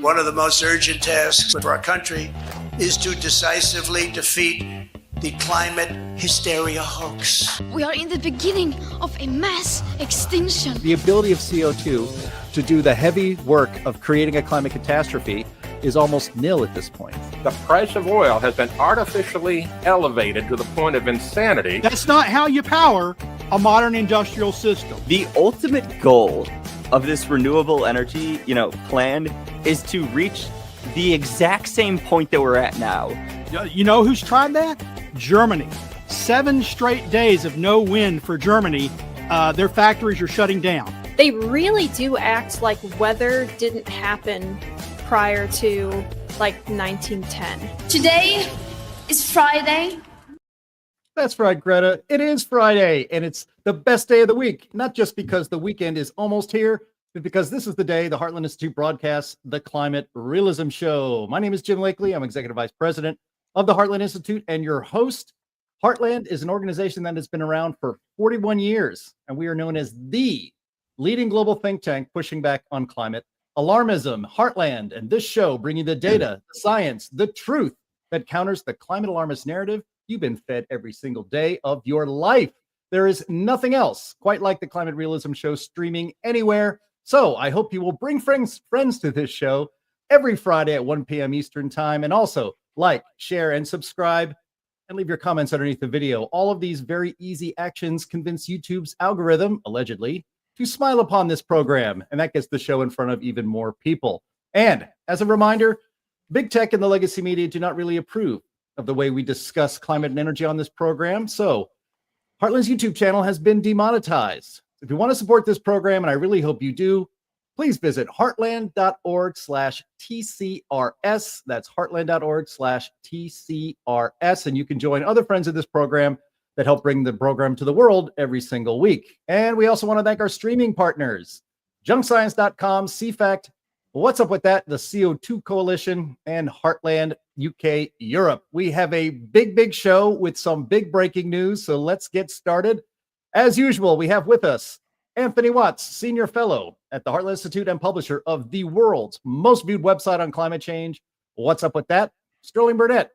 One of the most urgent tasks for our country is to decisively defeat the climate hysteria hoax. We are in the beginning of a mass extinction. The ability of CO2 to do the heavy work of creating a climate catastrophe is almost nil at this point. The price of oil has been artificially elevated to the point of insanity. That's not how you power a modern industrial system. The ultimate goal of this renewable energy, plan is to reach the exact same point that we're at now. You know who's tried that? Germany. 7 straight days of no wind for Germany. Their factories are shutting down. They really do act like weather didn't happen prior to 1910. Today is Friday. That's right, Greta. It is Friday, and it's the best day of the week, not just because the weekend is almost here, but because this is the day the Heartland Institute broadcasts the Climate Realism Show. My name is Jim Lakely. I'm Executive Vice President of the Heartland Institute and your host. Heartland is an organization that has been around for 41 years, and we are known as the leading global think tank pushing back on climate alarmism. Heartland and this show bring you the data, the science, the truth that counters the climate alarmist narrative you've been fed every single day of your life. There is nothing else quite like the Climate Realism Show streaming anywhere. So I hope you will bring friends to this show every Friday at 1 p.m. Eastern time. And also like, share, and subscribe, and leave your comments underneath the video. All of these very easy actions convince YouTube's algorithm, allegedly, to smile upon this program. And that gets the show in front of even more people. And as a reminder, big tech and the legacy media do not really approve of the way we discuss climate and energy on this program. So Heartland's YouTube channel has been demonetized. If you want to support this program, and I really hope you do, please visit heartland.org/TCRS. That's heartland.org/TCRS. And you can join other friends of this program that help bring the program to the world every single week. And we also want to thank our streaming partners, junkscience.com, CFACT, What's Up With That, the CO2 Coalition, and Heartland UK Europe. We have a big show with some big breaking news, so let's get started. As usual, we have with us Anthony Watts, Senior Fellow at the Heartland Institute and publisher of the world's most viewed website on climate change, What's Up With That, Sterling Burnett,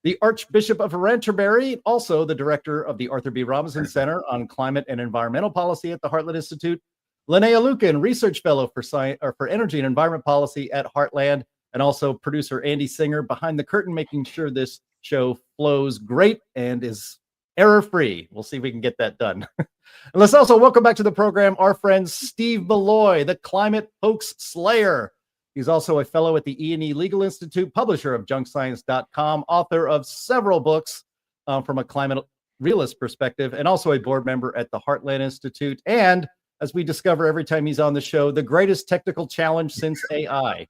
the Archbishop of Canterbury, also the director of the Arthur B. Robinson Center on Climate and Environmental Policy at the Heartland Institute, Linnea Lucan, Research Fellow for Energy and Environment Policy at Heartland, and also producer Andy Singer behind the curtain, making sure this show flows great and is error-free. We'll see if we can get that done. And let's also welcome back to the program our friend Steve Malloy, the climate hoax slayer. He's also a fellow at the E&E Legal Institute, publisher of junkscience.com, author of several books from a climate realist perspective, and also a board member at the Heartland Institute. And as we discover every time he's on the show, the greatest technical challenge since AI.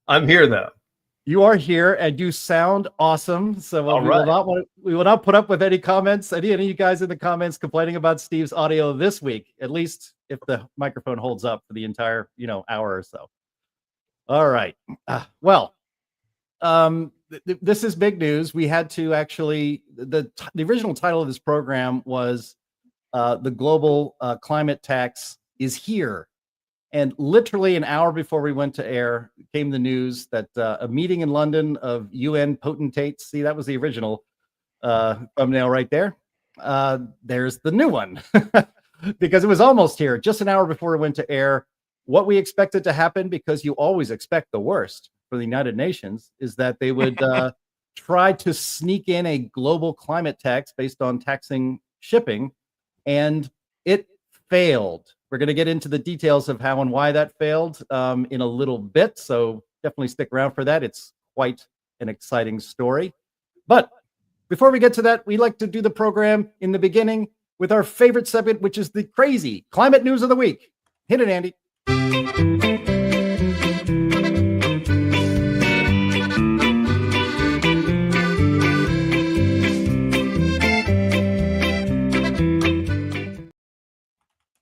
I'm here, though. You are here, and you sound awesome. So we will not put up with any comments, any of you guys in the comments complaining about Steve's audio this week, at least if the microphone holds up for the entire, hour or so. All right. This is big news. We had to actually, the original title of this program was The Global Climate Tax is Here. And literally an hour before we went to air came the news that a meeting in London of UN potentates, see, that was the original thumbnail right there. There's the new one because it was almost here, just an hour before it went to air. What we expected to happen, because you always expect the worst for the United Nations, is that they would try to sneak in a global climate tax based on taxing shipping, and it failed. We're going to get into the details of how and why that failed in a little bit, so definitely stick around for that. It's quite an exciting story. But before we get to that, we like to do the program in the beginning with our favorite segment, which is the crazy climate news of the week. Hit it, Andy.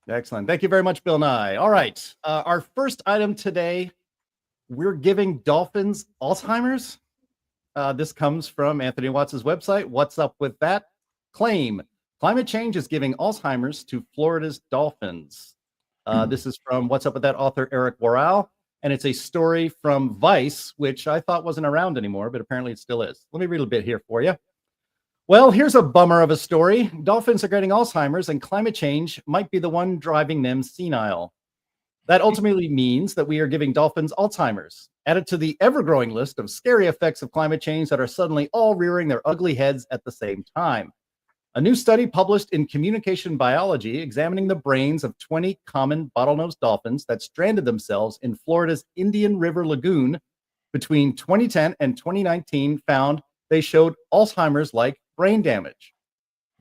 Excellent. Thank you very much, Bill Nye. All right. Our first item today, we're giving dolphins Alzheimer's. This comes from Anthony Watts' website. What's Up With That? Claim: climate change is giving Alzheimer's to Florida's dolphins. This is from What's Up with That author Eric Worrell, and it's a story from Vice, which I thought wasn't around anymore, but apparently it still is. Let me read a bit here for you. Well, here's a bummer of a story. Dolphins are getting Alzheimer's, and climate change might be the one driving them senile. That ultimately means that we are giving dolphins Alzheimer's, added to the ever-growing list of scary effects of climate change that are suddenly all rearing their ugly heads at the same time. A new study published in Communication Biology examining the brains of 20 common bottlenose dolphins that stranded themselves in Florida's Indian River Lagoon between 2010 and 2019 found they showed Alzheimer's-like brain damage.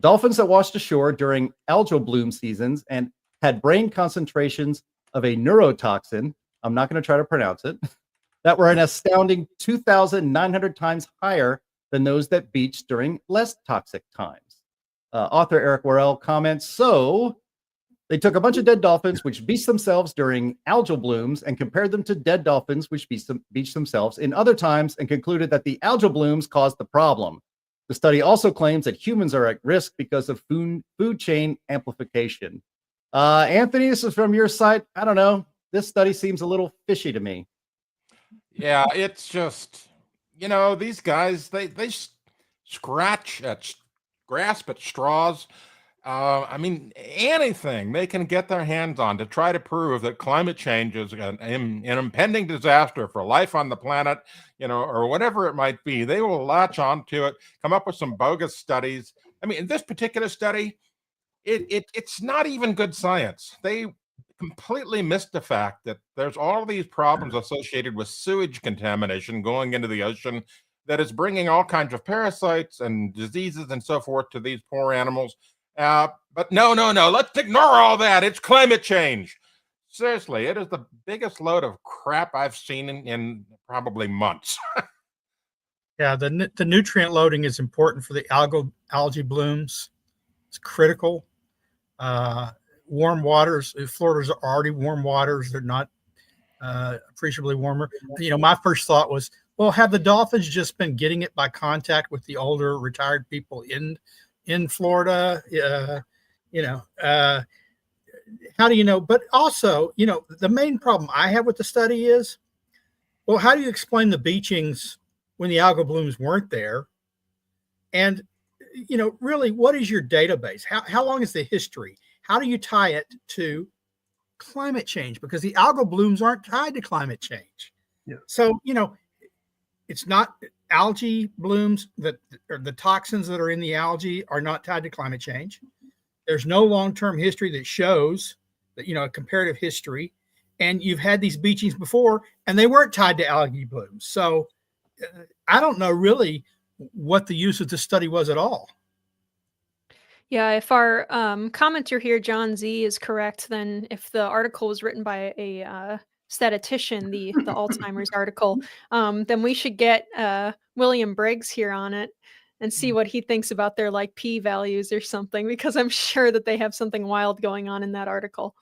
Dolphins that washed ashore during algal bloom seasons and had brain concentrations of a neurotoxin, I'm not going to try to pronounce it, that were an astounding 2,900 times higher than those that beached during less toxic times. Author Eric Worrell comments, so they took a bunch of dead dolphins which beached themselves during algal blooms and compared them to dead dolphins which beached themselves in other times and concluded that the algal blooms caused the problem. The study also claims that humans are at risk because of food chain amplification. Anthony, this is from your site. I don't know. This study seems a little fishy to me. Yeah, it's just, these guys, they grasp at straws. Anything they can get their hands on to try to prove that climate change is an impending disaster for life on the planet, or whatever it might be. They will latch onto it, come up with some bogus studies. In this particular study, it's not even good science. They completely missed the fact that there's all these problems associated with sewage contamination going into the ocean that is bringing all kinds of parasites and diseases and so forth to these poor animals. But no, let's ignore all that. It's climate change. Seriously, it is the biggest load of crap I've seen in probably months. Yeah, the nutrient loading is important for the algae blooms. It's critical. Warm waters, Florida's already warm waters. They're not appreciably warmer. My first thought was, well, have the dolphins just been getting it by contact with the older retired people in Florida? How do you know? But also, the main problem I have with the study is, well, how do you explain the beachings when the algal blooms weren't there? And, really, what is your database? How long is the history? How do you tie it to climate change? Because the algal blooms aren't tied to climate change. Yeah. So, it's not algae blooms or the toxins that are in the algae are not tied to climate change. There's no long-term history that shows that, a comparative history. And you've had these beachings before and they weren't tied to algae blooms. So I don't know really what the use of this study was at all. Yeah, if our commenter here, John Z, is correct, then if the article was written by a statistician, the Alzheimer's article, then we should get William Briggs here on it and see what he thinks about their p values or something, because I'm sure that they have something wild going on in that article.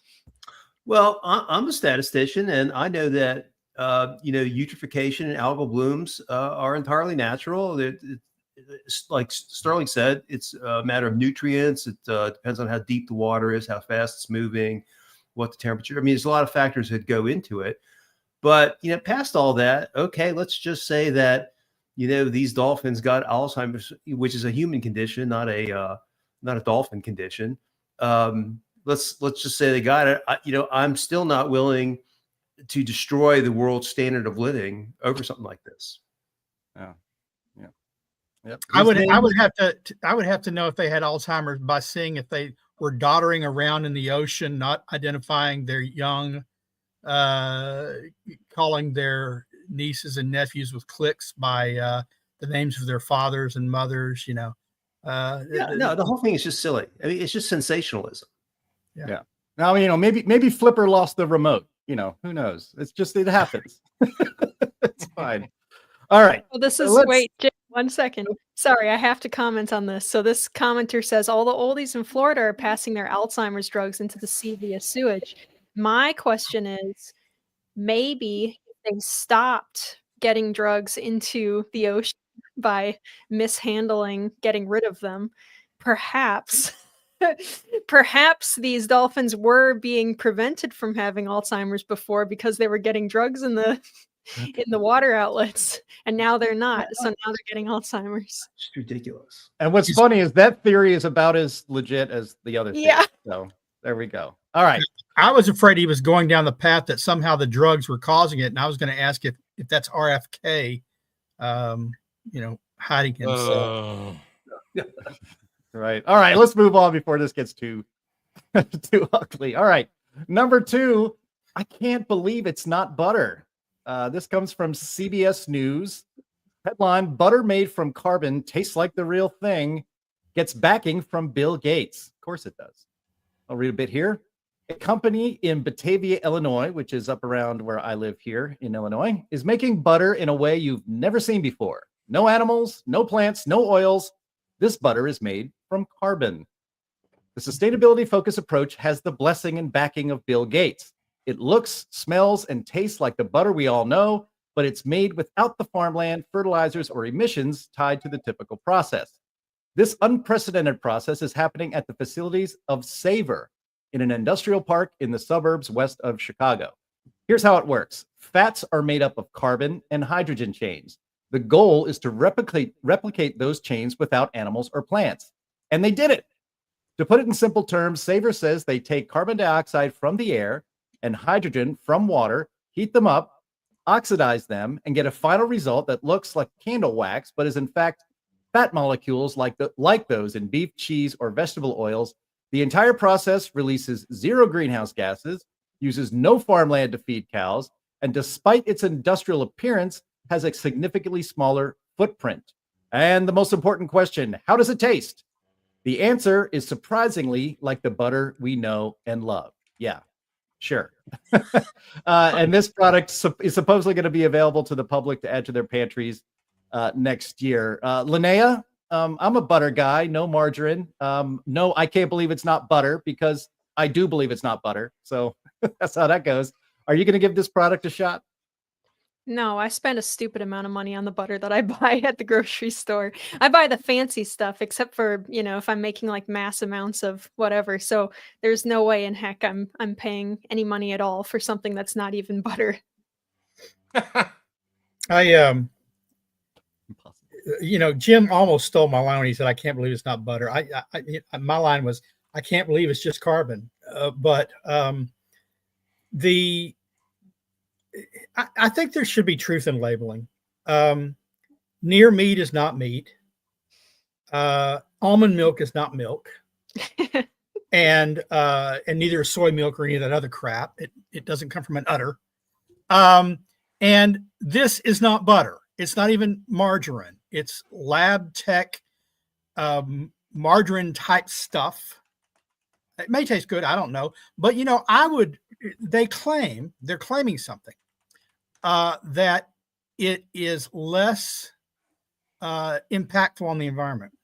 Well, I'm a statistician, and I know that eutrophication and algal blooms are entirely natural. It's like Sterling said, it's a matter of nutrients. It depends on how deep the water is, how fast it's moving, what the temperature. There's a lot of factors that go into it. But past all that, okay, let's just say that these dolphins got Alzheimer's, which is a human condition, not a dolphin condition. Let's just say they got it. I'm still not willing to destroy the world standard of living over something like this. Yeah. Yep. I would have to know if they had Alzheimer's by seeing if they were doddering around in the ocean, not identifying their young, calling their nieces and nephews with clicks by the names of their fathers and mothers. No, the whole thing is just silly. It's just sensationalism. Yeah. Now, maybe Flipper lost the remote. Who knows? It happens. It's fine. All right. Well, this is wait, Jim, 1 second. Sorry, I have to comment on this. So this commenter says all the oldies in Florida are passing their Alzheimer's drugs into the sea via sewage. My question is, maybe they stopped getting drugs into the ocean by mishandling getting rid of them. Perhaps Perhaps these dolphins were being prevented from having Alzheimer's before because they were getting drugs in the water outlets, and now they're not. So now they're getting Alzheimer's. It's ridiculous. And what's funny is that theory is about as legit as the other theory. Yeah. So there we go. All right. I was afraid he was going down the path that somehow the drugs were causing it, and I was going to ask if that's RFK, hiding himself. Right. All right. Let's move on before this gets too ugly. All right. Number 2, I can't believe it's not butter. This comes from CBS News. Headline: Butter made from carbon tastes like the real thing. Gets backing from Bill Gates. Of course it does. I'll read a bit here. A company in Batavia, Illinois, which is up around where I live here in Illinois, is making butter in a way you've never seen before. No animals, no plants, no oils. This butter is made from carbon. The sustainability-focused approach has the blessing and backing of Bill Gates. It looks, smells, and tastes like the butter we all know, but it's made without the farmland, fertilizers, or emissions tied to the typical process. This unprecedented process is happening at the facilities of Savor in an industrial park in the suburbs west of Chicago. Here's how it works. Fats are made up of carbon and hydrogen chains. The goal is to replicate those chains without animals or plants. And they did it. To put it in simple terms, Savor says they take carbon dioxide from the air and hydrogen from water, heat them up, oxidize them, and get a final result that looks like candle wax, but is in fact fat molecules like those in beef, cheese, or vegetable oils. The entire process releases 0 greenhouse gases, uses no farmland to feed cows, and despite its industrial appearance, has a significantly smaller footprint. And the most important question, how does it taste? The answer is surprisingly like the butter we know and love. Yeah, sure. And this product is supposedly going to be available to the public to add to their pantries next year. Linnea, I'm a butter guy, no margarine. No, I can't believe it's not butter because I do believe it's not butter. So that's how that goes. Are you going to give this product a shot? No, I spend a stupid amount of money on the butter that I buy at the grocery store. I buy the fancy stuff, except for, if I'm making like mass amounts of whatever. So there's no way in heck I'm paying any money at all for something that's not even butter. Jim almost stole my line when he said, "I can't believe it's not butter." My line was, "I can't believe it's just carbon." I think there should be truth in labeling. Near meat is not meat. Almond milk is not milk, and neither is soy milk or any of that other crap. It doesn't come from an udder. And this is not butter. It's not even margarine. It's lab tech margarine type stuff. It may taste good. I don't know. But, they're claiming something that it is less impactful on the environment.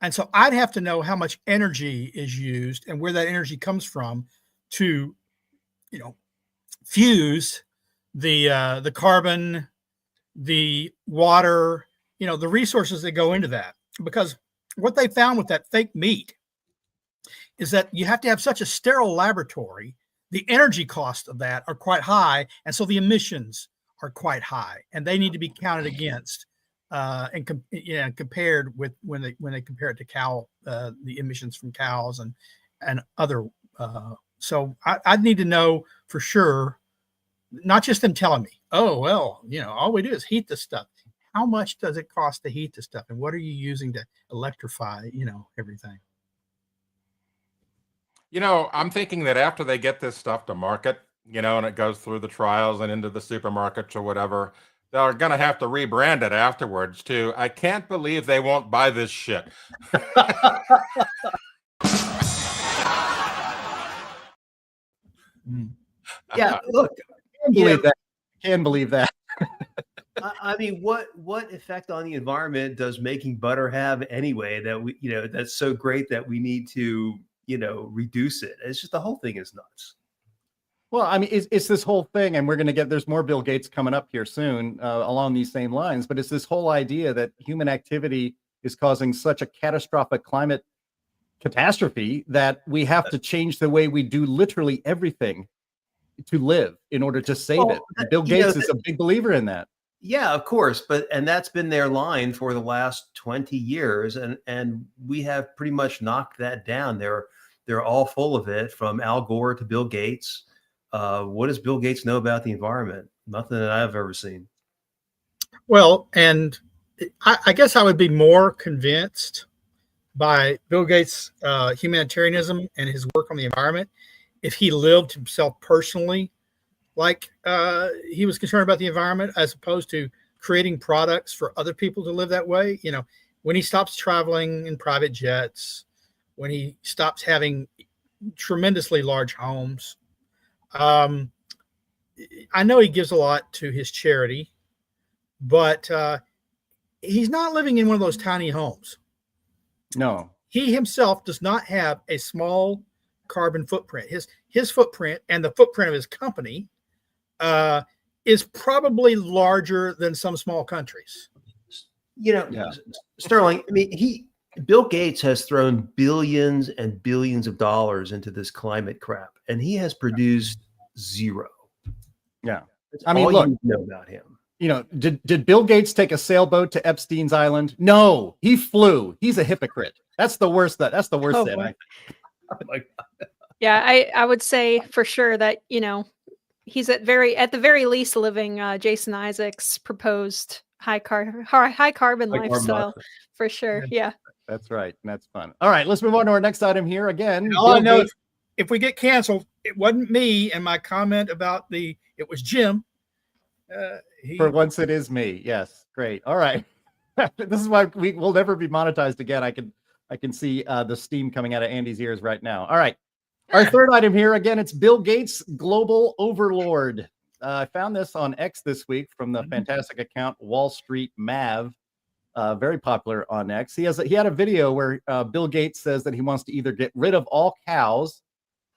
And so I'd have to know how much energy is used and where that energy comes from to, fuse the carbon, the water, the resources that go into that. Because what they found with that fake meat is that you have to have such a sterile laboratory. The energy costs of that are quite high, and so the emissions are quite high, and they need to be counted against and compared with when they compare it to cow, the emissions from cows and other. So I'd need to know for sure, not just them telling me, "Oh well, all we do is heat the stuff." How much does it cost to heat the stuff, and what are you using to electrify, everything? I'm thinking that after they get this stuff to market, and it goes through the trials and into the supermarkets or whatever, they're going to have to rebrand it afterwards too. I can't believe they won't buy this shit. Yeah, look, Can believe that. I mean, what effect on the environment does making butter have anyway that we, that's so great that we need to, reduce it? It's just the whole thing is nuts. Well, I mean, it's this whole thing, and there's more Bill Gates coming up here soon along these same lines, but it's this whole idea that human activity is causing such a catastrophic climate catastrophe that we have to change the way we do literally everything to live in order to save it. And Bill Gates is a big believer in that. Yeah, of course, and that's been their line for the last 20 years, and we have pretty much knocked that down. They're all full of it, from Al Gore to Bill Gates. What does Bill Gates know about the environment? Nothing that I've ever seen. Well, and I guess I would be more convinced by Bill Gates' humanitarianism and his work on the environment if he lived himself personally like he was concerned about the environment, as opposed to creating products for other people to live that way. You know, when he stops traveling in private jets, when he stops having tremendously large homes. I know he gives a lot to his charity, but he's not living in one of those tiny homes. No. He himself does not have a small carbon footprint. His footprint and the footprint of his company is probably larger than some small countries. You know, Sterling, I mean, Bill Gates has thrown billions and billions of dollars into this climate crap, and he has produced zero. Yeah. That's I mean, all look, you know about him. You know, did Bill Gates take a sailboat to Epstein's Island? No, he flew. He's a hypocrite. That's the worst. That's the worst sin. Oh my God. Yeah, I would say for sure that, you know, he's at the very least living Jason Isaac's proposed high carbon lifestyle for sure. Yeah. That's right. And that's fun. All right, let's move on to our next item here. Again, And all I know is if we get canceled, it wasn't me and my comment about it was Jim. For once, it is me. Yes, great. All right. This is why we'll never be monetized again. I can see the steam coming out of Andy's ears right now. All right. Our third item here, again, it's Bill Gates, global overlord. I found this on X this week from the fantastic account Wall Street Mav, very popular on X. He had a video where Bill Gates says that he wants to either get rid of all cows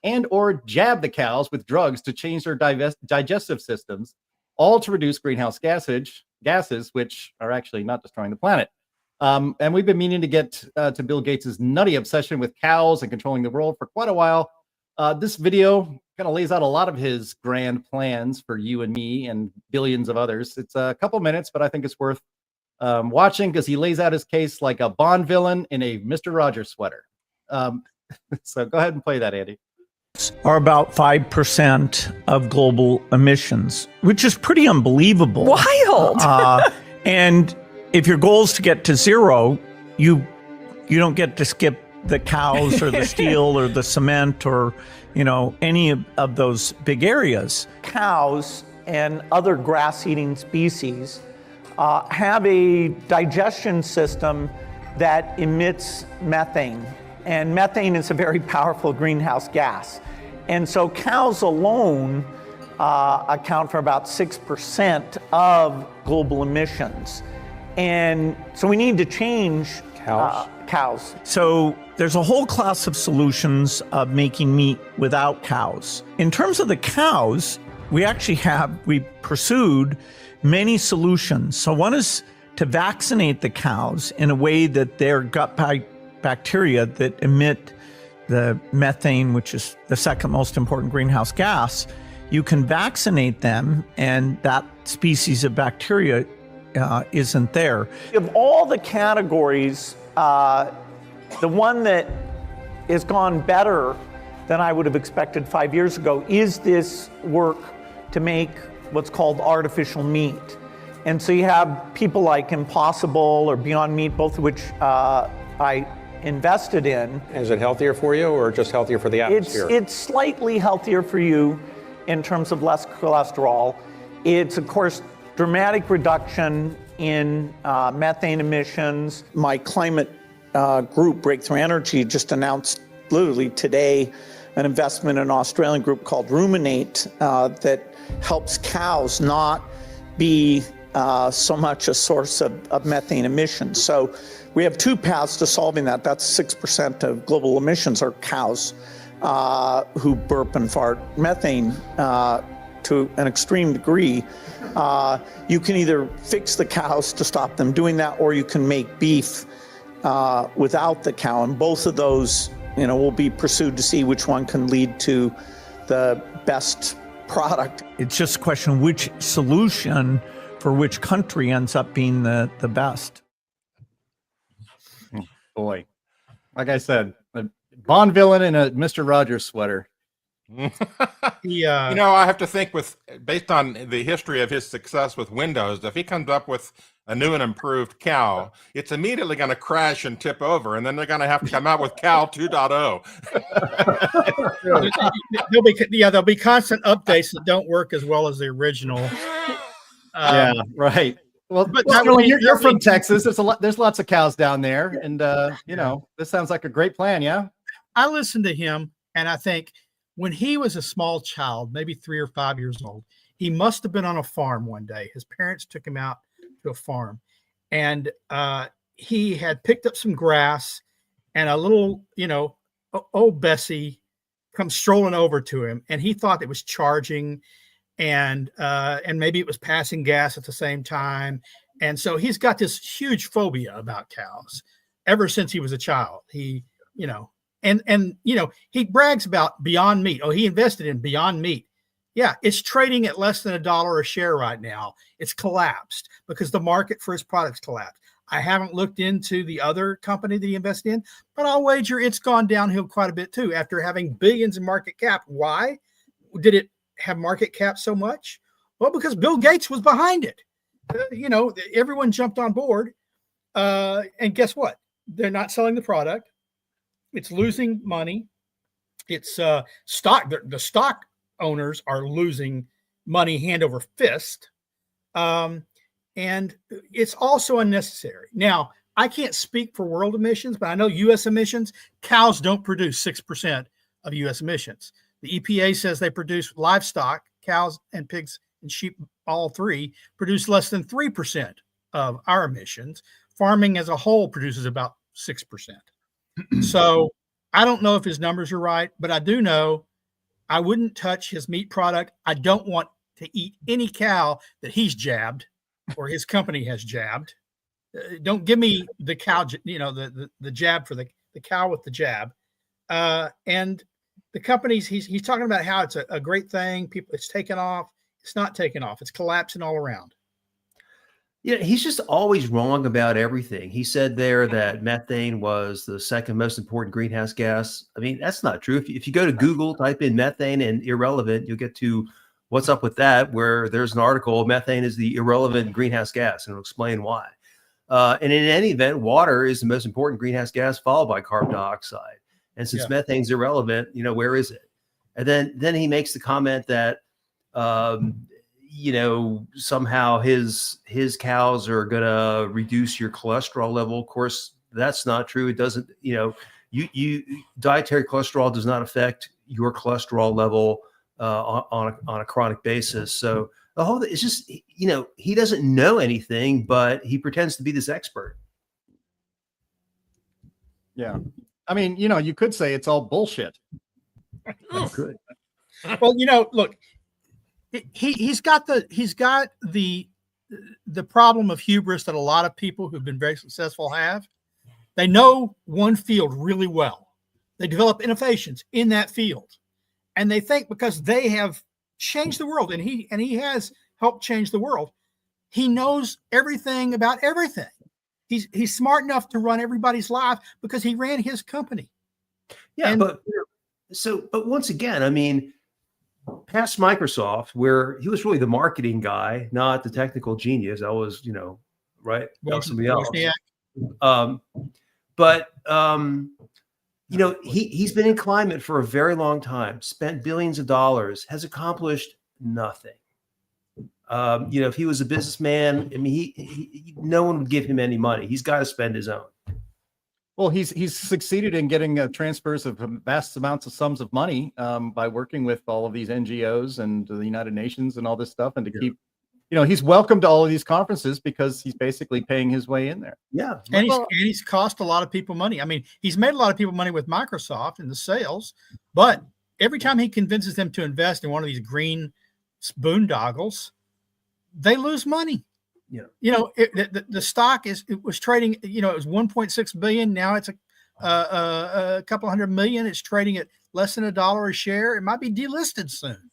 and or jab the cows with drugs to change their digestive systems, all to reduce greenhouse gases, which are actually not destroying the planet. And we've been meaning to get to Bill Gates's nutty obsession with cows and controlling the world for quite a while. This video kind of lays out a lot of his grand plans for you and me and billions of others. It's a couple minutes, but I think it's worth watching because he lays out his case like a Bond villain in a Mr. Rogers sweater. So go ahead and play that, Andy. Are about 5% of global emissions, which is pretty unbelievable. Wild. And if your goal is to get to zero, you don't get to skip the cows or the steel or the cement or, you know, any of those big areas. Cows and other grass-eating species have a digestion system that emits methane. And methane is a very powerful greenhouse gas. And so cows alone account for about 6% of global emissions. And so we need to change cows. So there's a whole class of solutions of making meat without cows. In terms of the cows, we pursued many solutions. So one is to vaccinate the cows in a way that their gut bacteria that emit the methane, which is the second most important greenhouse gas, you can vaccinate them and that species of bacteria isn't there. Of all the categories, the one that has gone better than I would have expected 5 years ago is this work to make what's called artificial meat. And so you have people like Impossible or Beyond Meat, both of which I invested in. Is it healthier for you or just healthier for the atmosphere? It's slightly healthier for you in terms of less cholesterol. It's, of course, dramatic reduction in methane emissions. My climate group, Breakthrough Energy, just announced literally today an investment in an Australian group called Ruminate that helps cows not be so much a source of methane emissions. So we have two paths to solving that. That's 6% of global emissions are cows who burp and fart methane to an extreme degree. You can either fix the cows to stop them doing that, or you can make beef without the cow. And both of those, will be pursued to see which one can lead to the best product. It's just a question of which solution for which country ends up being the best. Boy, like I said, a Bond villain in a Mr. Rogers sweater. I have to think based on the history of his success with Windows, if he comes up with a new and improved cow, it's immediately going to crash and tip over, and then they're going to have to come out with cow 2.0. There'll be constant updates that don't work as well as the original. Yeah, right. Well, but you're from Texas. There's lots of cows down there, and this sounds like a great plan. Yeah, I listened to him, and I think when he was a small child, maybe 3 or 5 years old, he must have been on a farm one day. His parents took him out to a farm, and he had picked up some grass, and a little, old Bessie comes strolling over to him, and he thought it was charging, and maybe it was passing gas at the same time. And so he's got this huge phobia about cows ever since he was a child. He brags about Beyond Meat. Oh, he invested in Beyond Meat. Yeah, it's trading at less than $1 a share right now. It's collapsed because the market for his products collapsed. I haven't looked into the other company that he invested in, but I'll wager it's gone downhill quite a bit too after having billions in market cap. Why did it have market cap so much? Well, because Bill Gates was behind it. Everyone jumped on board. And guess what? They're not selling the product. It's losing money. It's stock. The stock owners are losing money hand over fist. And it's also unnecessary. Now, I can't speak for world emissions, but I know U.S. emissions. Cows don't produce 6% of U.S. emissions. The EPA says they produce livestock, cows and pigs and sheep, all three, produce less than 3% of our emissions. Farming as a whole produces about 6%. So I don't know if his numbers are right, but I do know I wouldn't touch his meat product. I don't want to eat any cow that he's jabbed or his company has jabbed. Don't give me the cow, the jab for the cow with the jab. And the companies, he's talking about how it's a great thing. It's taken off. It's not taken off. It's collapsing all around. He's just always wrong about everything. He said there that methane was the second most important greenhouse gas. I mean, that's not true. If you go to Google, type in methane and irrelevant, you'll get to what's up with that, where there's an article, methane is the irrelevant greenhouse gas, and it'll explain why. And in any event, water is the most important greenhouse gas, followed by carbon dioxide. And since methane's irrelevant, where is it? And then he makes the comment that, somehow his cows are going to reduce your cholesterol level. Of course, that's not true. It doesn't, dietary cholesterol does not affect your cholesterol level on a chronic basis. So the whole thing is just, he doesn't know anything, but he pretends to be this expert. Yeah. I mean, you could say it's all bullshit. Good. Well, look, he's got the problem of hubris that a lot of people who've been very successful have. They know one field really well. They develop innovations in that field, and they think because they have changed the world, and he has helped change the world, he knows everything about everything. He's smart enough to run everybody's life because he ran his company. Yeah, but once again, I mean, past Microsoft, where he was really the marketing guy, not the technical genius. That was, right? That was somebody else. He's been in climate for a very long time, spent billions of dollars, has accomplished nothing. If he was a businessman, I mean, he no one would give him any money. He's got to spend his own. Well, he's succeeded in getting transfers of vast amounts of sums of money by working with all of these NGOs and the United Nations and all this stuff, and to keep, he's welcome to all of these conferences because he's basically paying his way in there. Yeah, and he's cost a lot of people money. I mean, he's made a lot of people money with Microsoft and the sales, but every time he convinces them to invest in one of these green boondoggles, they lose money. The stock it was trading, it was 1.6 billion. Now it's a couple hundred million. It's trading at less than $1 a share. It might be delisted soon.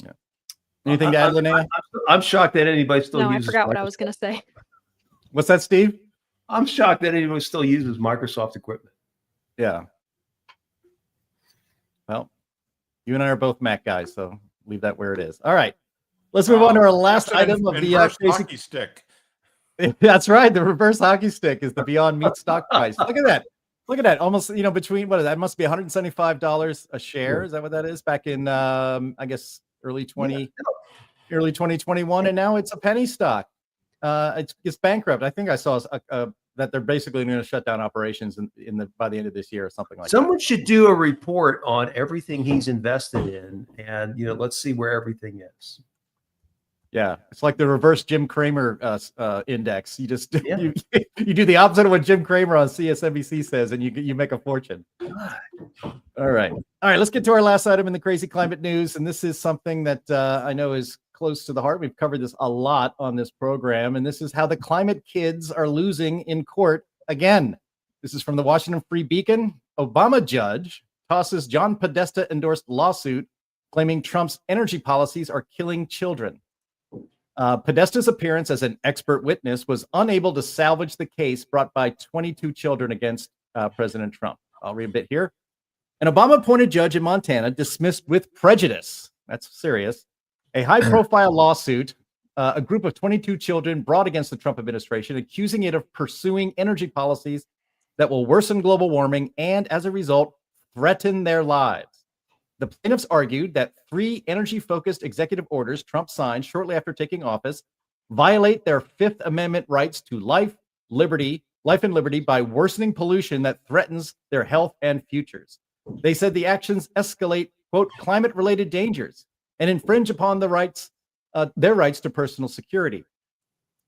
Yeah. Anything to add, Linnea? I'm shocked that anybody still No, I uses forgot what I Microsoft. was going to say. What's that, Steve? I'm shocked that anybody still uses Microsoft equipment. Yeah. Well, you and I are both Mac guys, so leave that where it is. All right. Let's move on to our last item of the hockey stick. That's right. The reverse hockey stick is the Beyond Meat stock price. Look at that. Look at that. Almost, between what is that? Must be $175 a share. Is that what that is? Back in I guess early 2021, and now it's a penny stock. It's bankrupt. I think I saw that they're basically going to shut down operations by the end of this year or something like that. Someone should do a report on everything he's invested in, and let's see where everything is. Yeah, it's like the reverse Jim Cramer index. You just you do the opposite of what Jim Cramer on CSNBC says, and you make a fortune. All right. Let's get to our last item in the crazy climate news, and this is something that I know is close to the heart. We've covered this a lot on this program, and this is how the climate kids are losing in court again. This is from the Washington Free Beacon. Obama judge tosses John Podesta endorsed lawsuit claiming Trump's energy policies are killing children. Podesta's appearance as an expert witness was unable to salvage the case brought by 22 children against President Trump. I'll read a bit here. An Obama-appointed judge in Montana dismissed with prejudice, that's serious, a high-profile lawsuit a group of 22 children brought against the Trump administration, accusing it of pursuing energy policies that will worsen global warming and, as a result, threaten their lives. The plaintiffs argued that 3 energy-focused executive orders Trump signed shortly after taking office violate their Fifth Amendment rights to life and liberty by worsening pollution that threatens their health and futures. They said the actions escalate, quote, climate-related dangers and infringe upon their rights to personal security.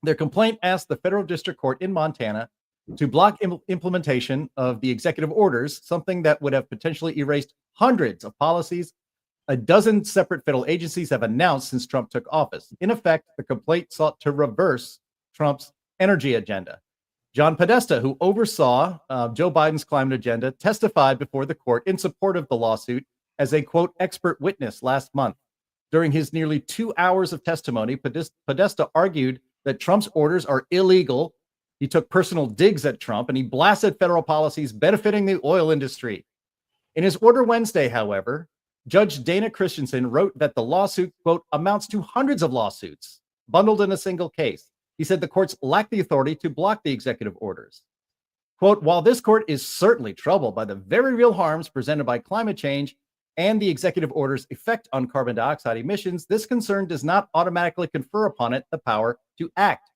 Their complaint asked the federal district court in Montana to block implementation of the executive orders, something that would have potentially erased hundreds of policies a dozen separate federal agencies have announced since Trump took office. In effect, the complaint sought to reverse Trump's energy agenda. John Podesta, who oversaw Joe Biden's climate agenda, testified before the court in support of the lawsuit as a, quote, expert witness last month. During his nearly 2 hours of testimony, Podesta argued that Trump's orders are illegal. He took personal digs at Trump, and he blasted federal policies benefiting the oil industry. In his order Wednesday, however, Judge Dana Christensen wrote that the lawsuit, quote, amounts to hundreds of lawsuits bundled in a single case. He said the courts lack the authority to block the executive orders. Quote, while this court is certainly troubled by the very real harms presented by climate change and the executive order's effect on carbon dioxide emissions, this concern does not automatically confer upon it the power to act.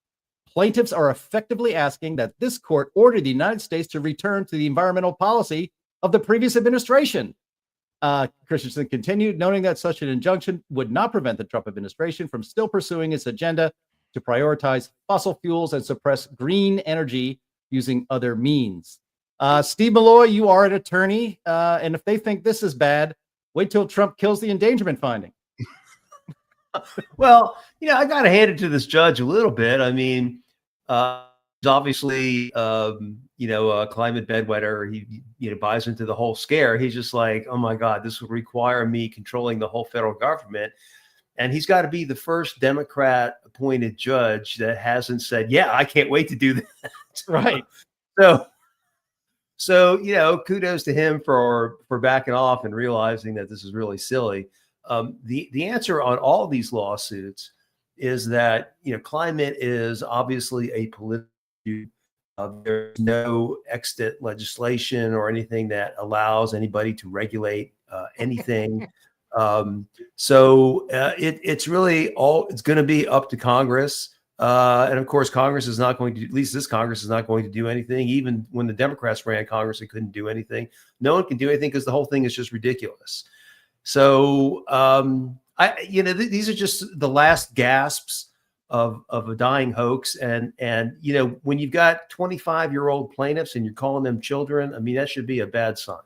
Plaintiffs are effectively asking that this court order the United States to return to the environmental policy of the previous administration. Christensen continued, noting that such an injunction would not prevent the Trump administration from still pursuing its agenda to prioritize fossil fuels and suppress green energy using other means. Steve Malloy, you are an attorney, and if they think this is bad, wait till Trump kills the endangerment finding. Well, I got to hand it to this judge a little bit. I mean, he's obviously, a climate bedwetter. He, buys into the whole scare. He's just like, oh my God, this would require me controlling the whole federal government. And he's got to be the first Democrat appointed judge that hasn't said, yeah, I can't wait to do that. Right. So, kudos to him for backing off and realizing that this is really silly. The answer on all of these lawsuits is that, climate is obviously a political issue. There's no extant legislation or anything that allows anybody to regulate anything. So it's really it's going to be up to Congress. And of course, Congress is not going to, at least this Congress is not going to do anything. Even when the Democrats ran Congress, they couldn't do anything. No one can do anything because the whole thing is just ridiculous. So, these are just the last gasps of a dying hoax. And when you've got 25-year-old plaintiffs and you're calling them children, I mean, that should be a bad sign.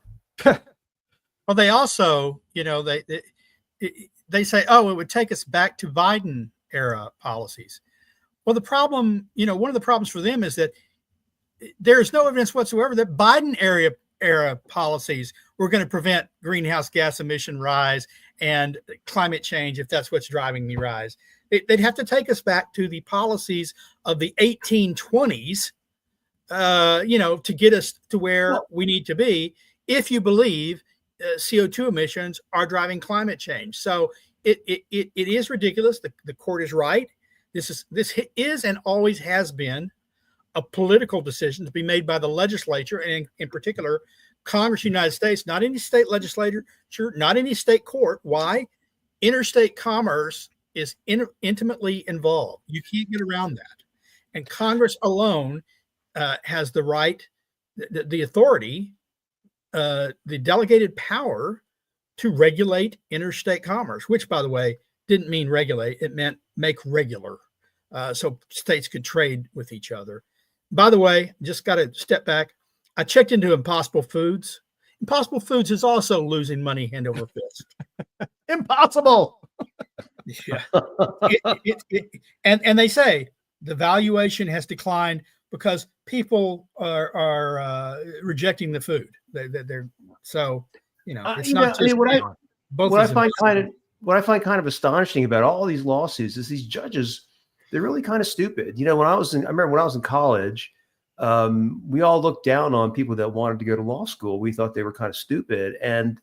Well, they also, they say, oh, it would take us back to Biden era policies. Well, the problem, one of the problems for them is that there is no evidence whatsoever that Biden era policies were going to prevent greenhouse gas emission rise and climate change if that's what's driving the rise. They'd have to take us back to the policies of the 1820s, to get us to where we need to be if you believe CO2 emissions are driving climate change. So it is ridiculous. The court is right. This is and always has been a political decision to be made by the legislature, and in particular, Congress of the United States, not any state legislature, not any state court. Why? Interstate commerce is intimately involved. You can't get around that. And Congress alone has the right, the authority, the delegated power to regulate interstate commerce, which, by the way, didn't mean regulate. It meant make regular. So states could trade with each other. By the way, just got to step back. I checked into Impossible Foods. Impossible Foods is also losing money hand over fist. Impossible. Yeah. And they say the valuation has declined because people are rejecting the food. They're so, it's not just what I find kind of astonishing about all these lawsuits is these judges, they're really kind of stupid. I remember when I was in college, we all looked down on people that wanted to go to law school. We thought they were kind of stupid. And,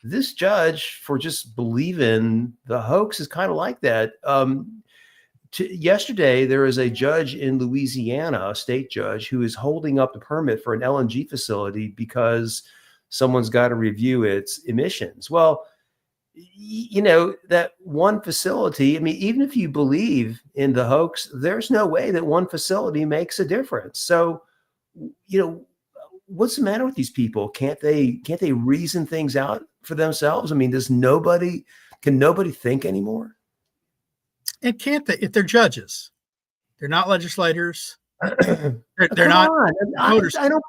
this judge, for just believing the hoax, is kind of like that. Yesterday, there is a judge in Louisiana, a state judge, who is holding up the permit for an LNG facility because someone's got to review its emissions. Well, that one facility, even if you believe in the hoax, there's no way that one facility makes a difference. So, what's the matter with these people? Can't they reason things out for themselves? Can nobody think anymore? And can't they? If they're judges, they're not legislators. they're not voters. I don't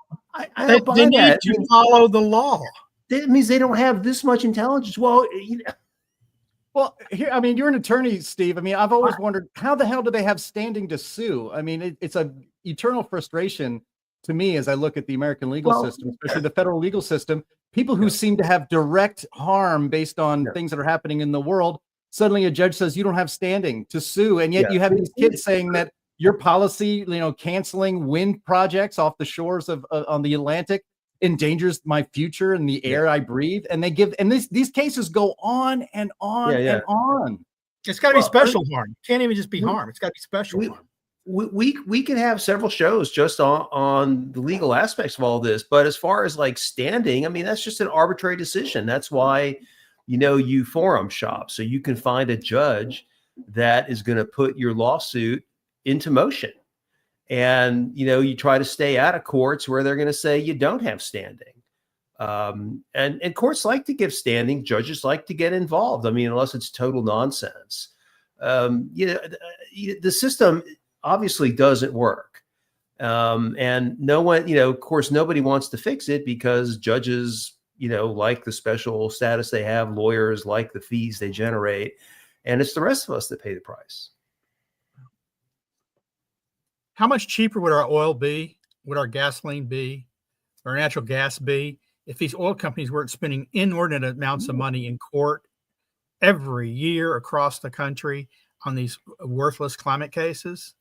they need to follow the law. That means they don't have this much intelligence. Well, Well, here, you're an attorney, Steve. I've always wondered, how the hell do they have standing to sue? It's a eternal frustration to me as I look at the American legal system, especially the federal legal system. People who seem to have direct harm based on things that are happening in the world. Suddenly a judge says you don't have standing to sue. And yet you have these kids saying that your policy, canceling wind projects off the shores of on the Atlantic endangers my future and the air I breathe. And these cases go on and on and on. It's got to be special harm. It can't even just be harm. It's got to be special harm. We could have several shows just on the legal aspects of all this. But as far as like standing, that's just an arbitrary decision. That's why, you forum shop. So you can find a judge that is going to put your lawsuit into motion. And, you try to stay out of courts where they're going to say you don't have standing. And courts like to give standing. Judges like to get involved. Unless it's total nonsense. The system obviously doesn't work. And no one, of course, nobody wants to fix it because judges, like the special status they have, lawyers like the fees they generate. And it's the rest of us that pay the price. How much cheaper would our oil be? Would our gasoline be? Or natural gas be? If these oil companies weren't spending inordinate amounts of money in court every year across the country on these worthless climate cases?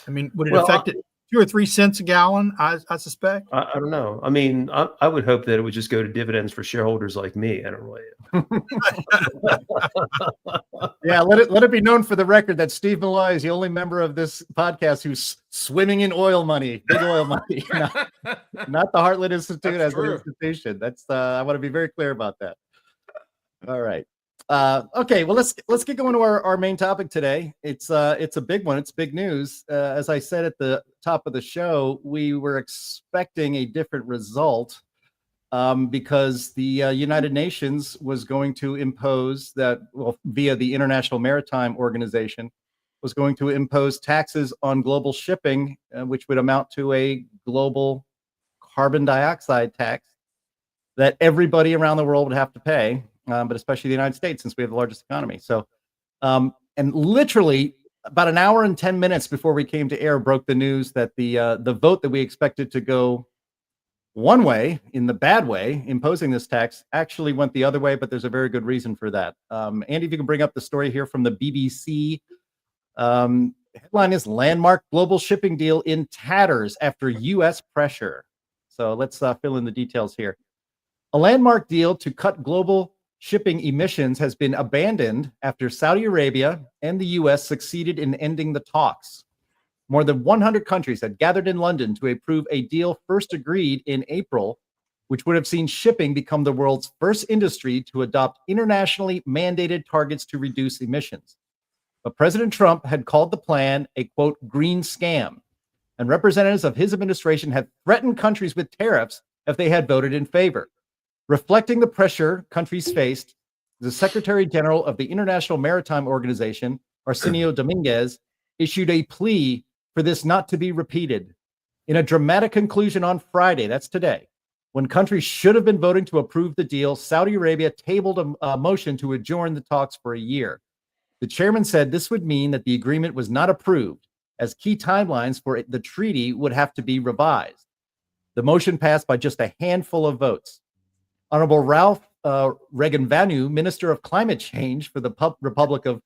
Would it affect it 2 or 3 cents a gallon? I suspect. I don't know. I would hope that it would just go to dividends for shareholders like me. I don't really. Yeah, let it be known for the record that Steve Malloy is the only member of this podcast who's swimming in oil money, big oil money, not the Heartland Institute as an institution. That's I want to be very clear about that. All right. Okay, well, let's get going to our main topic today. It's a big one. It's big news. As I said at the top of the show, we were expecting a different result because the United Nations was going to impose via the International Maritime Organization, was going to impose taxes on global shipping, which would amount to a global carbon dioxide tax that everybody around the world would have to pay. But especially the United States, since we have the largest economy. So And literally about an hour and 10 minutes before we came to air, broke the news that the vote that we expected to go one way, in the bad way, imposing this tax, actually went the other way, but there's a very good reason for that. Andy, if you can bring up the story here from the BBC. Headline is Landmark Global Shipping Deal in Tatters After U.S. Pressure. So let's fill in the details here. A landmark deal to cut global shipping emissions has been abandoned after Saudi Arabia and the U.S. succeeded in ending the talks. More than 100 countries had gathered in London to approve a deal first agreed in April, which would have seen shipping become the world's first industry to adopt internationally mandated targets to reduce emissions. But President Trump had called the plan a, quote, green scam, and representatives of his administration had threatened countries with tariffs if they had voted in favor. Reflecting the pressure countries faced, the Secretary General of the International Maritime Organization, Arsenio Dominguez, issued a plea for this not to be repeated. In a dramatic conclusion on Friday, that's today, when countries should have been voting to approve the deal, Saudi Arabia tabled a motion to adjourn the talks for a year. The chairman said this would mean that the agreement was not approved, as key timelines for the treaty would have to be revised. The motion passed by just a handful of votes. Honorable Ralph Reagan-Vanu, Minister of Climate Change for the Republic of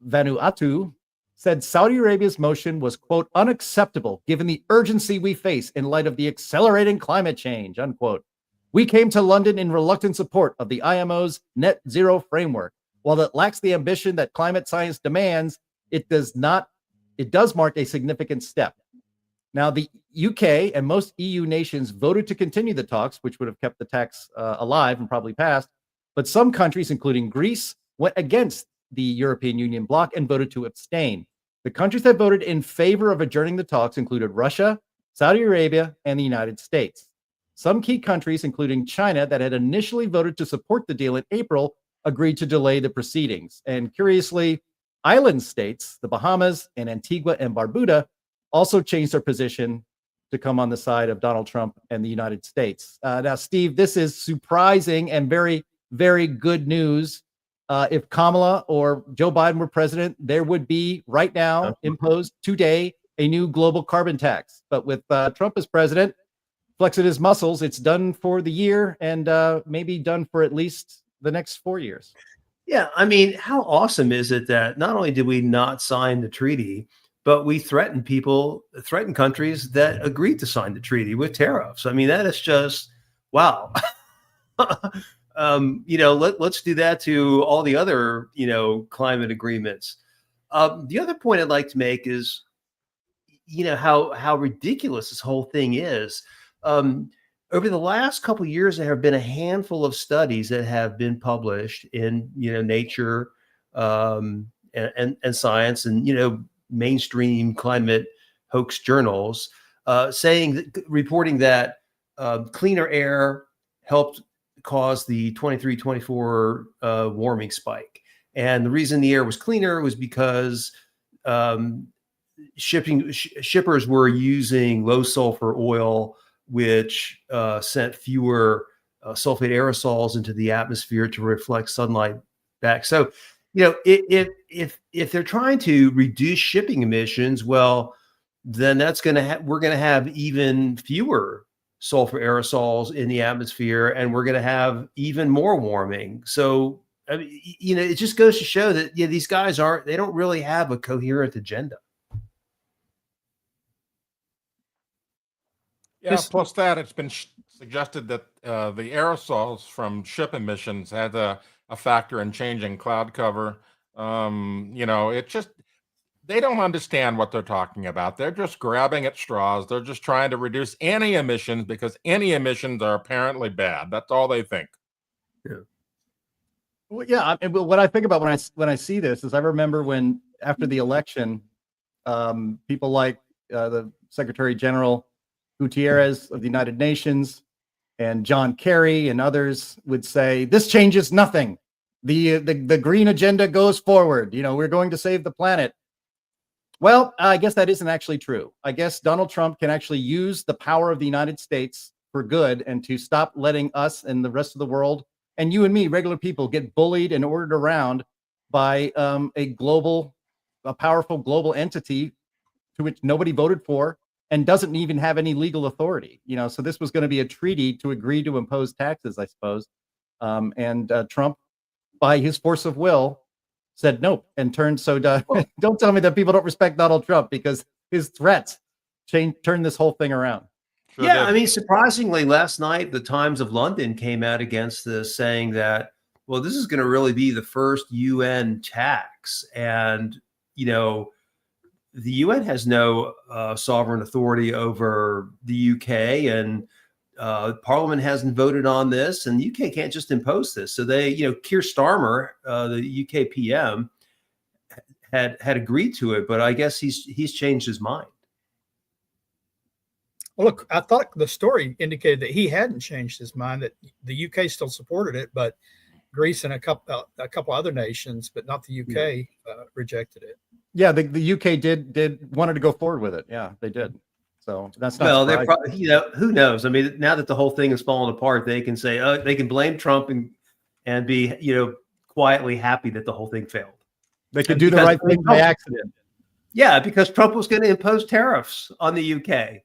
Vanuatu, said Saudi Arabia's motion was, quote, unacceptable given the urgency we face in light of the accelerating climate change, unquote. We came to London in reluctant support of the IMO's net zero framework. While it lacks the ambition that climate science demands, it does mark a significant step. Now, the UK and most EU nations voted to continue the talks, which would have kept the tax alive and probably passed. But some countries, including Greece, went against the European Union bloc and voted to abstain. The countries that voted in favor of adjourning the talks included Russia, Saudi Arabia, and the United States. Some key countries, including China, that had initially voted to support the deal in April, agreed to delay the proceedings. And curiously, island states, the Bahamas and Antigua and Barbuda, also changed their position to come on the side of Donald Trump and the United States. Now, Steve, this is surprising and very, very good news. If Kamala or Joe Biden were president, there would be right now imposed today a new global carbon tax. But with Trump as president, flexing his muscles, it's done for the year and maybe done for at least the next 4 years. Yeah, I mean, how awesome is it that not only did we not sign the treaty, but we threatened countries that agreed to sign the treaty with tariffs. I mean, that is just, wow. Let's do that to all the other, climate agreements. The other point I'd like to make is, how ridiculous this whole thing is. Over the last couple of years, there have been a handful of studies that have been published in, Nature and Science and, mainstream climate hoax journals, reporting that cleaner air helped cause the 23-24 warming spike. And the reason the air was cleaner was because shippers were using low sulfur oil, which sent fewer sulfate aerosols into the atmosphere to reflect sunlight back. So, if they're trying to reduce shipping emissions, well, then we're going to have even fewer sulfur aerosols in the atmosphere, and we're going to have even more warming. So, it just goes to show that these guys they don't really have a coherent agenda. Yeah, plus that, it's been suggested that the aerosols from ship emissions had a factor in changing cloud cover. It just, they don't understand what they're talking about. They're just grabbing at straws. They're just trying to reduce any emissions because any emissions are apparently bad. That's all they think. Yeah. Well, yeah. And what I think about when I see this is I remember when after the election, people like the Secretary General Gutierrez of the United Nations and John Kerry and others would say, this changes nothing. The green agenda goes forward. We're going to save the planet. Well, I guess that isn't actually true. I guess Donald Trump can actually use the power of the United States for good and to stop letting us and the rest of the world and you and me, regular people, get bullied and ordered around by a powerful global entity to which nobody voted for and doesn't even have any legal authority. So this was going to be a treaty to agree to impose taxes, I suppose. And Trump, by his force of will, said nope and turned. So don't tell me that people don't respect Donald Trump, because his threats turned this whole thing around. Sure Yeah, did. I mean, surprisingly, last night the Times of London came out against this, saying that, well, this is going to really be the first UN tax, and the UN has no sovereign authority over the UK, and Parliament hasn't voted on this, and the UK can't just impose this. So they, Keir Starmer, the UK PM, had agreed to it, but I guess he's changed his mind. Well, look, I thought the story indicated that he hadn't changed his mind, that the UK still supported it, but Greece and a couple other nations, but not the UK, rejected it. Yeah, the UK did wanted to go forward with it. Yeah, they did. So that's not Well, they're surprising. probably, who knows? I mean, now that the whole thing is falling apart, they can say, they can blame Trump and be, quietly happy that the whole thing failed. They could do the right thing by accident. Yeah, because Trump was going to impose tariffs on the UK.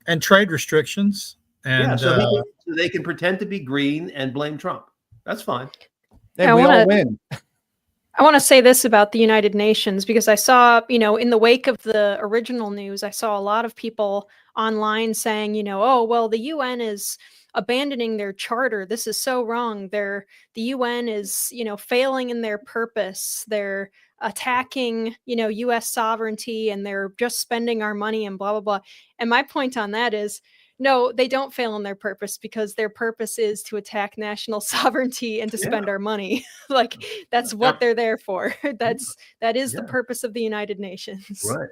And trade restrictions. And so they can pretend to be green and blame Trump. That's fine. And we all win. I want to say this about the United Nations, because I saw, in the wake of the original news, I saw a lot of people online saying, oh, well, the UN is abandoning their charter. This is so wrong. The UN is, failing in their purpose. They're attacking, US sovereignty, and they're just spending our money and blah, blah, blah. And my point on that is, no, they don't fail in their purpose, because their purpose is to attack national sovereignty and to spend our money. Like, that's what they're there for. That is the purpose of the United Nations. Right.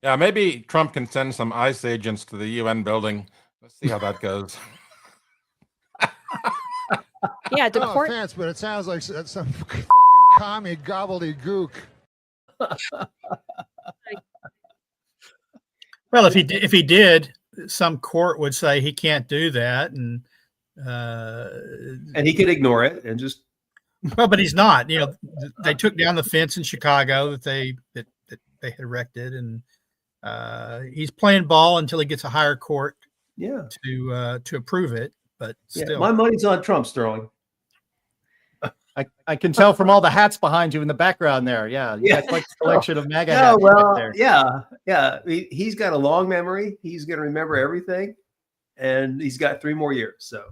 Yeah, maybe Trump can send some ICE agents to the UN building. Let's see how that goes. Yeah, No deport. offense, but it sounds like some fucking commie gobbledygook. well, if he did, some court would say he can't do that, and he could ignore it and just. Well, but he's not. They took down the fence in Chicago that they had erected, and he's playing ball until he gets a higher court. Yeah. To approve it, but still, my money's on Trump, Sterling. I can tell from all the hats behind you in the background there. Yeah, you got quite a collection of MAGA hats well, there. Yeah. He's got a long memory. He's going to remember everything, and he's got 3 more years. So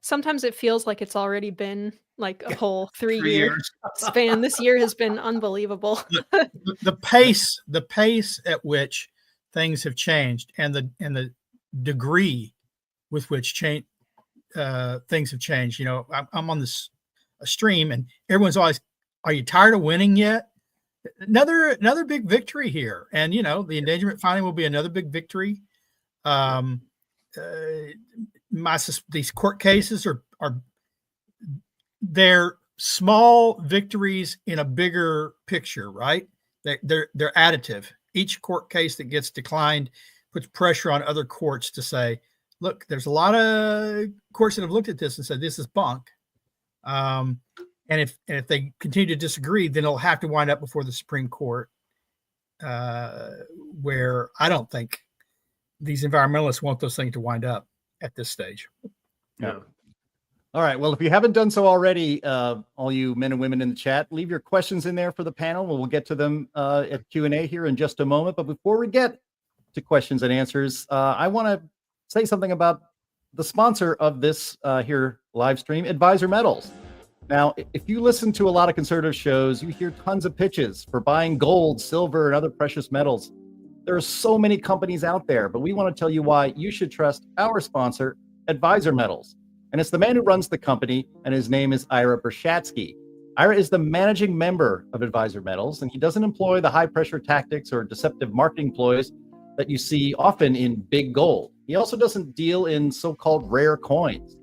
Sometimes it feels like it's already been like a whole 3 year span. This year has been unbelievable. the pace at which things have changed, and the degree with which things have changed. I'm on this stream, and everyone's always, "Are you tired of winning yet?" Another big victory here, and the endangerment filing will be another big victory. These court cases are they're small victories in a bigger picture, right? They're additive. Each court case that gets declined puts pressure on other courts to say, look, there's a lot of courts that have looked at this and said this is bunk. And if they continue to disagree, then it'll have to wind up before the Supreme Court, where I don't think these environmentalists want those things to wind up at this stage. Yeah. All right. Well, if you haven't done so already, all you men and women in the chat, leave your questions in there for the panel. We'll get to them at Q&A here in just a moment. But before we get to questions and answers, I want to say something about the sponsor of this here live stream, Advisor Metals. Now, if you listen to a lot of conservative shows, you hear tons of pitches for buying gold, silver, and other precious metals. There are so many companies out there, but we want to tell you why you should trust our sponsor, Advisor Metals. And it's the man who runs the company, and his name is Ira Bershatsky. Ira is the managing member of Advisor Metals, and he doesn't employ the high-pressure tactics or deceptive marketing ploys that you see often in big gold. He also doesn't deal in so-called rare coins.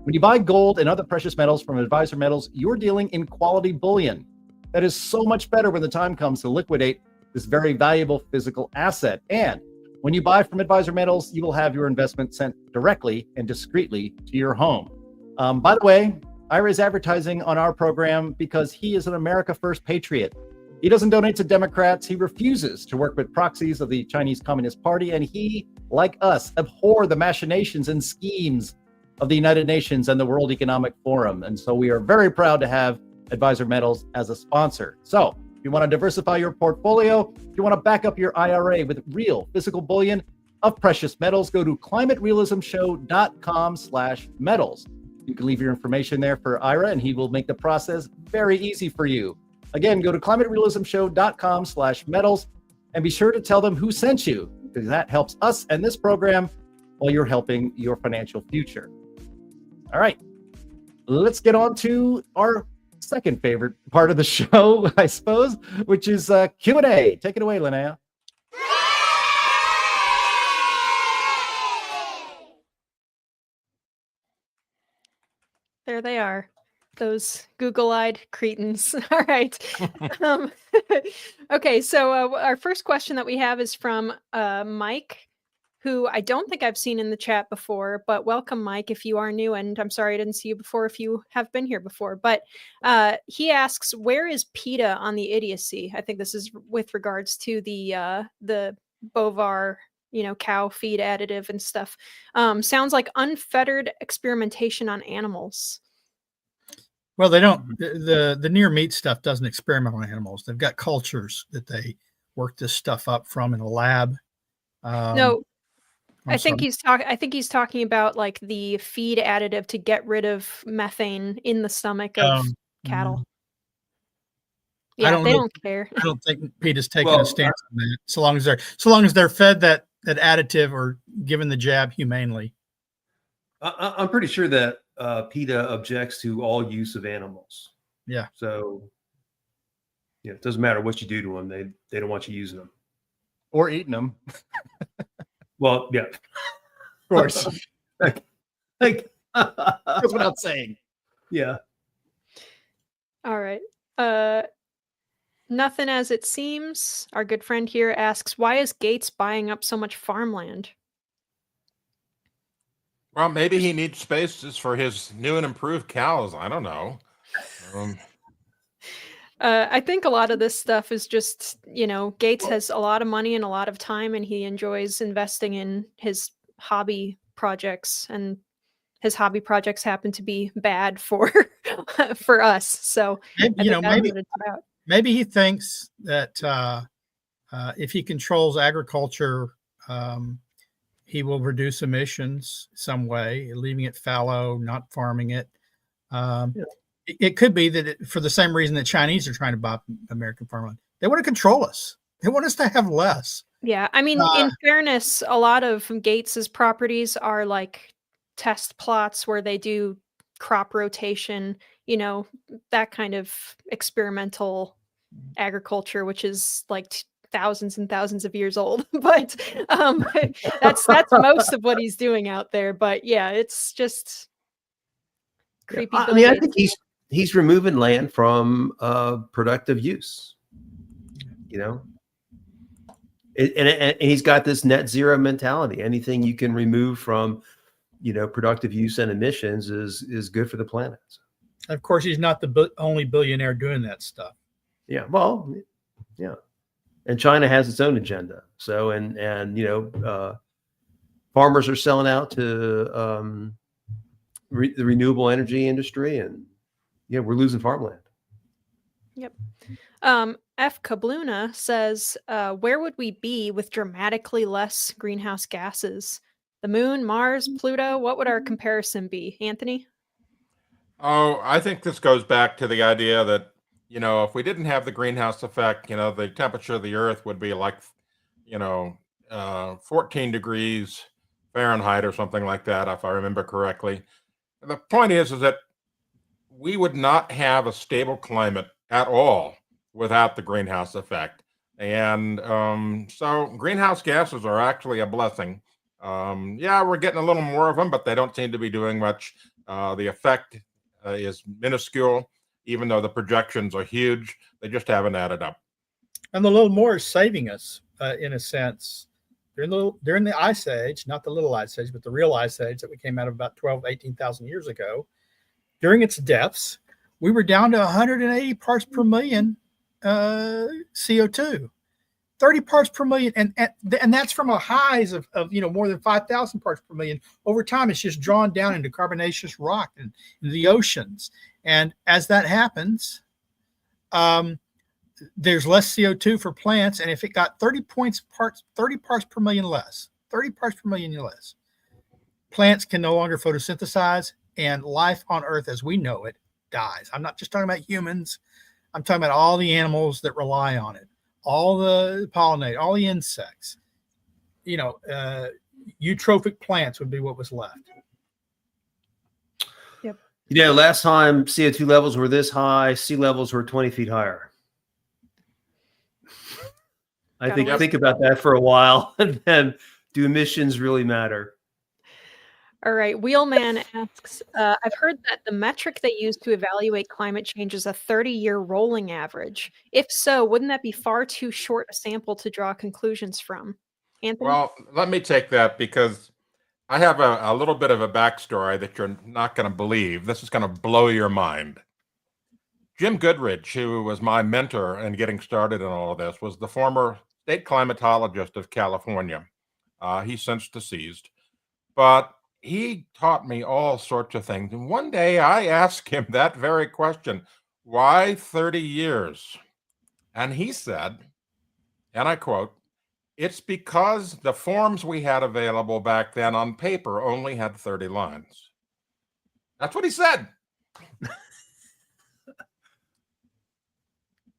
When you buy gold and other precious metals from Advisor Metals, you're dealing in quality bullion. That is so much better when the time comes to liquidate this very valuable physical asset. And when you buy from Advisor Metals, you will have your investment sent directly and discreetly to your home. By the way, Ira is advertising on our program because he is an America First patriot. He doesn't donate to Democrats. He refuses to work with proxies of the Chinese Communist Party. And he, like us, abhor the machinations and schemes of the United Nations and the World Economic Forum. And so we are very proud to have Advisor Metals as a sponsor. So if you want to diversify your portfolio, if you want to back up your IRA with real physical bullion of precious metals, go to climaterealismshow.com/metals. You can leave your information there for Ira, and he will make the process very easy for you. Again, go to climaterealismshow.com/metals and be sure to tell them who sent you, because that helps us and this program while you're helping your financial future. All right, let's get on to our second favorite part of the show, I suppose, which is Q&A. Take it away, Linnea. There they are, those Google-eyed cretins. All right. Okay, so our first question that we have is from Mike, who I don't think I've seen in the chat before, but welcome, Mike, if you are new, and I'm sorry I didn't see you before if you have been here before. But he asks, where is PETA on the idiocy? I think this is with regards to the Bovar, cow feed additive and stuff. Sounds like unfettered experimentation on animals. Well, they don't. The near meat stuff doesn't experiment on animals. They've got cultures that they work this stuff up from in a lab. No, I think he's talking about like the feed additive to get rid of methane in the stomach of cattle. Yeah, they don't care. I don't think PETA's taking a stance on that. So long as they're fed that additive or given the jab humanely. I'm pretty sure that PETA objects to all use of animals. Yeah. So it doesn't matter what you do to them; they don't want you using them or eating them. Well, yeah, of course. like that's what I'm saying. Yeah. All right. Nothing as it seems. Our good friend here asks, why is Gates buying up so much farmland? Well, maybe he needs spaces for his new and improved cows. I don't know. I think a lot of this stuff is just, Gates has a lot of money and a lot of time, and he enjoys investing in his hobby projects, and his hobby projects happen to be bad for for us. So maybe he thinks that if he controls agriculture, he will reduce emissions some way, leaving it fallow, not farming it. It could be that for the same reason that Chinese are trying to buy American farmland. They want to control us. They want us to have less. Yeah. I mean, in fairness, a lot of Gates's properties are like test plots where they do crop rotation, that kind of experimental agriculture, which is like thousands and thousands of years old. But that's most of what he's doing out there. But yeah, it's just creepy. I mean, I think he's removing land from productive use. And he's got this net zero mentality. Anything you can remove from, productive use and emissions is good for the planet. Of course, he's not the only billionaire doing that stuff. Yeah. Well, yeah. And China has its own agenda. So, farmers are selling out to the renewable energy industry, and we're losing farmland. Yep. F. Kabluna says, where would we be with dramatically less greenhouse gases? The moon, Mars, Pluto, what would our comparison be? Anthony? Oh, I think this goes back to the idea that, if we didn't have the greenhouse effect, the temperature of the Earth would be like, 14 degrees Fahrenheit or something like that, if I remember correctly. The point is that we would not have a stable climate at all without the greenhouse effect. And so greenhouse gases are actually a blessing. We're getting a little more of them, but they don't seem to be doing much. The effect is minuscule, even though the projections are huge. They just haven't added up. And the little more is saving us, in a sense. During the Ice Age, not the little Ice Age, but the real Ice Age that we came out of about 12, 18,000 years ago, during its depths, we were down to 180 parts per million CO2, 30 parts per million. And that's from a highs of more than 5,000 parts per million. Over time, it's just drawn down into carbonaceous rock and the oceans. And as that happens, there's less CO2 for plants. And if it got 30 parts per million less, plants can no longer photosynthesize, and life on Earth as we know it dies. I'm not just talking about humans. I'm talking about all the animals that rely on it, all the pollinate, all the insects. Eutrophic plants would be what was left. Yep. Last time CO2 levels were this high, sea levels were 20 feet higher. I think about that for a while, and then do emissions really matter? All right. Wheelman asks, I've heard that the metric they use to evaluate climate change is a 30-year rolling average. If so, wouldn't that be far too short a sample to draw conclusions from? Anthony? Well, let me take that because I have a little bit of a backstory that you're not going to believe. This is going to blow your mind. Jim Goodrich, who was my mentor in getting started in all of this, was the former state climatologist of California. He's since deceased. But he taught me all sorts of things. And one day I asked him that very question, why 30 years? And he said, and I quote, "It's because the forms we had available back then on paper only had 30 lines." That's what he said.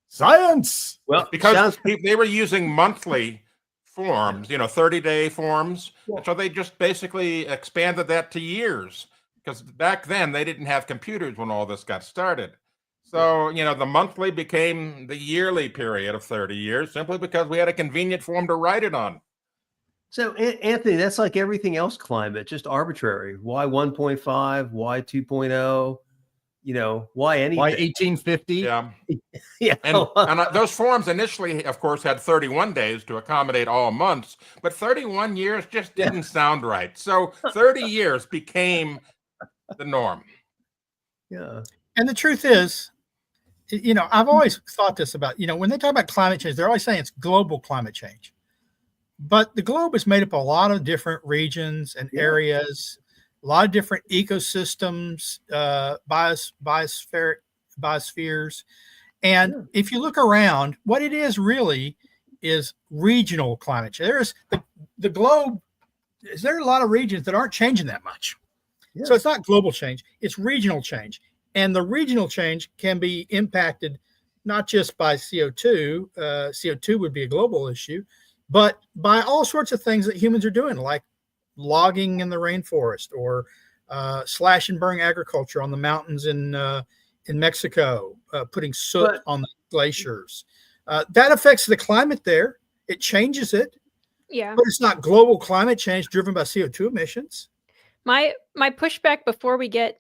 Science. Well, because they were using monthly forms, 30-day forms. And so they just basically expanded that to years, because back then they didn't have computers when all this got started. So, the monthly became the yearly period of 30 years simply because we had a convenient form to write it on. So, Anthony, that's like everything else climate, just arbitrary. Why 1.5? Why 2.0? Why anything? Why 1850? Yeah. Yeah. And those forms initially, of course, had 31 days to accommodate all months, but 31 years just didn't sound right. So 30 years became the norm. Yeah. And the truth is, I've always thought this about, when they talk about climate change, they're always saying it's global climate change. But the globe is made up of a lot of different regions and areas, a lot of different ecosystems, biospheres. And if you look around, what it is really is regional climate change. There is the globe, there are a lot of regions that aren't changing that much. Yeah. So it's not global change, it's regional change. And the regional change can be impacted not just by CO2, CO2 would be a global issue, but by all sorts of things that humans are doing, like logging in the rainforest, or slash and burn agriculture on the mountains in Mexico, putting soot on the glaciers. That affects the climate there. It changes it. Yeah. But it's not global climate change driven by CO2 emissions. My pushback before we get,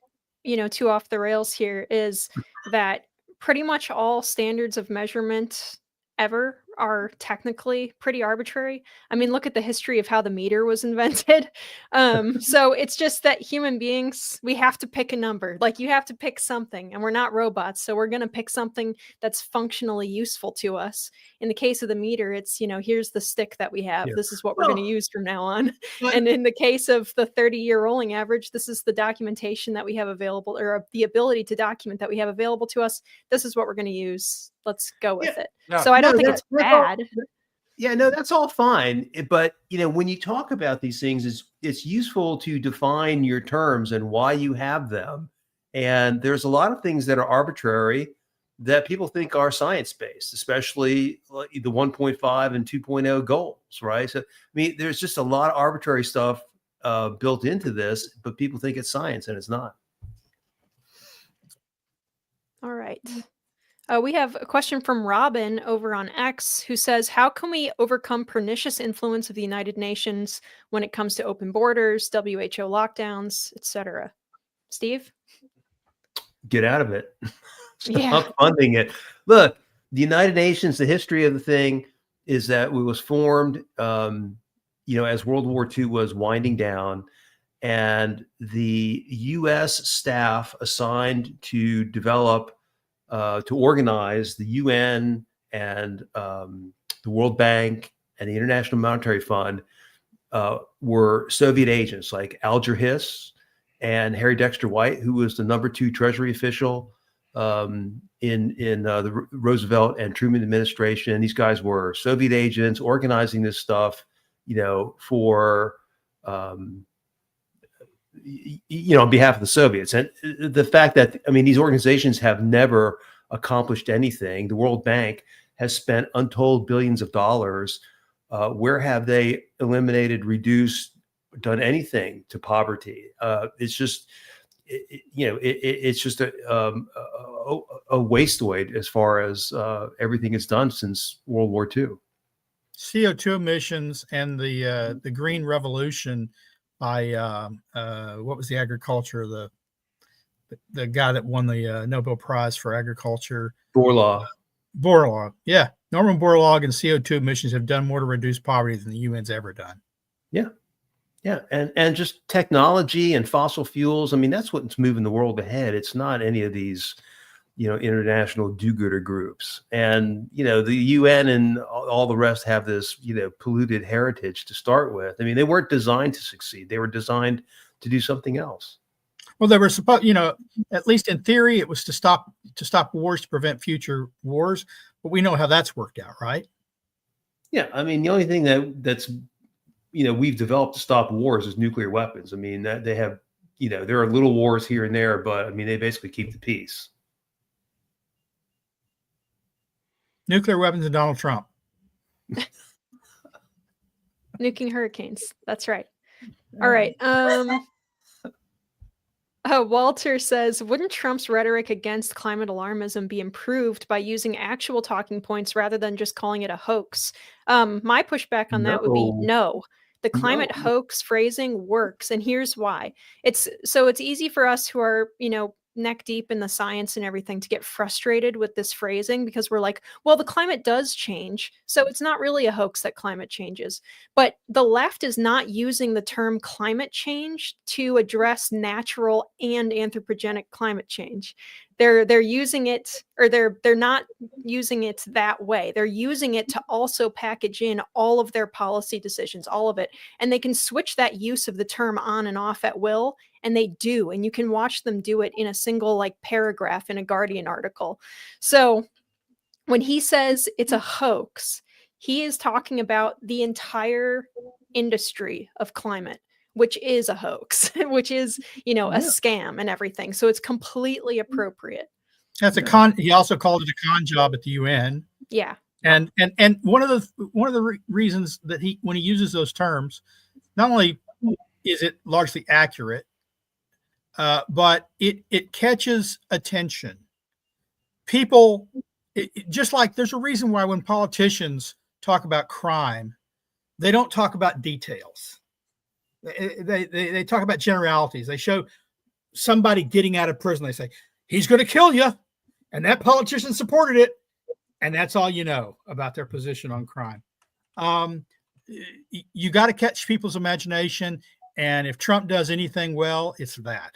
too off the rails here is that pretty much all standards of measurement ever are technically pretty arbitrary. I mean, look at the history of how the meter was invented. So it's just that human beings, we have to pick a number. Like, you have to pick something, and we're not robots. So we're going to pick something that's functionally useful to us. In the case of the meter, it's, here's the stick that we have. This is what we're going to use from now on. And in the case of the 30-year rolling average, this is the documentation that we have available, or the ability to document that we have available to us. This is what we're going to use. Let's go with it. Yeah. So I don't think it's bad. That's all fine. But, when you talk about these things, it's useful to define your terms and why you have them. And there's a lot of things that are arbitrary that people think are science-based, especially like the 1.5 and 2.0 goals, right? So, there's just a lot of arbitrary stuff built into this, but people think it's science, and it's not. All right. We have a question from Robin over on X, who says, how can we overcome pernicious influence of the United Nations when it comes to open borders, WHO lockdowns, etc.? Steve? Get out of it. Stop funding it. Look, the United Nations, the history of the thing is that it was formed, as World War II was winding down. and the U.S. staff assigned to develop, to organize the UN and the World Bank and the International Monetary Fund were Soviet agents like Alger Hiss and Harry Dexter White, who was the #2 Treasury official in the Roosevelt and Truman administration. These guys were Soviet agents organizing this stuff, for on behalf of the Soviets. And the fact that, these organizations have never accomplished anything. The World Bank has spent untold billions of dollars. Where have they eliminated, reduced, done anything to poverty? It's just, it's just a wasteoid as far as everything is done since World War II. CO2 emissions and the Green Revolution by what was the agriculture, the guy that won the Nobel Prize for Agriculture? Borlaug. Borlaug, yeah. Norman Borlaug and CO2 emissions have done more to reduce poverty than the UN's ever done. Yeah. Yeah. And just technology and fossil fuels. That's what's moving the world ahead. It's not any of these, international do-gooder groups. And, the UN and all the rest have this, polluted heritage to start with. They weren't designed to succeed. They were designed to do something else. Well, they were supposed, at least in theory, it was to stop wars, to prevent future wars. But we know how that's worked out, right? Yeah. The only thing that's we've developed to stop wars is nuclear weapons. That they have, there are little wars here and there, but they basically keep the peace. Nuclear weapons and Donald Trump. Nuking hurricanes. That's right. All right. Walter says, wouldn't Trump's rhetoric against climate alarmism be improved by using actual talking points rather than just calling it a hoax? My pushback on that would be no. The climate hoax phrasing works, and here's why. It's easy for us who are, neck deep in the science and everything to get frustrated with this phrasing because we're like, well, the climate does change, so it's not really a hoax that climate changes. But the left is not using the term climate change to address natural and anthropogenic climate change. They're using it, or they're not using it that way. They're using it to also package in all of their policy decisions, all of it. And they can switch that use of the term on and off at will. And they do. And you can watch them do it in a single paragraph in a Guardian article. So when he says it's a hoax, he is talking about the entire industry of climate, which is a hoax, which is, a scam and everything. So it's completely appropriate. That's a con. He also called it a con job at the UN. Yeah. And one of the reasons that when he uses those terms, not only is it largely accurate, but it catches attention. People, just like there's a reason why when politicians talk about crime, they don't talk about details. They talk about generalities. They show somebody getting out of prison. They say, he's going to kill you. And that politician supported it. And that's all you know about their position on crime. You got to catch people's imagination. And if Trump does anything well, it's that.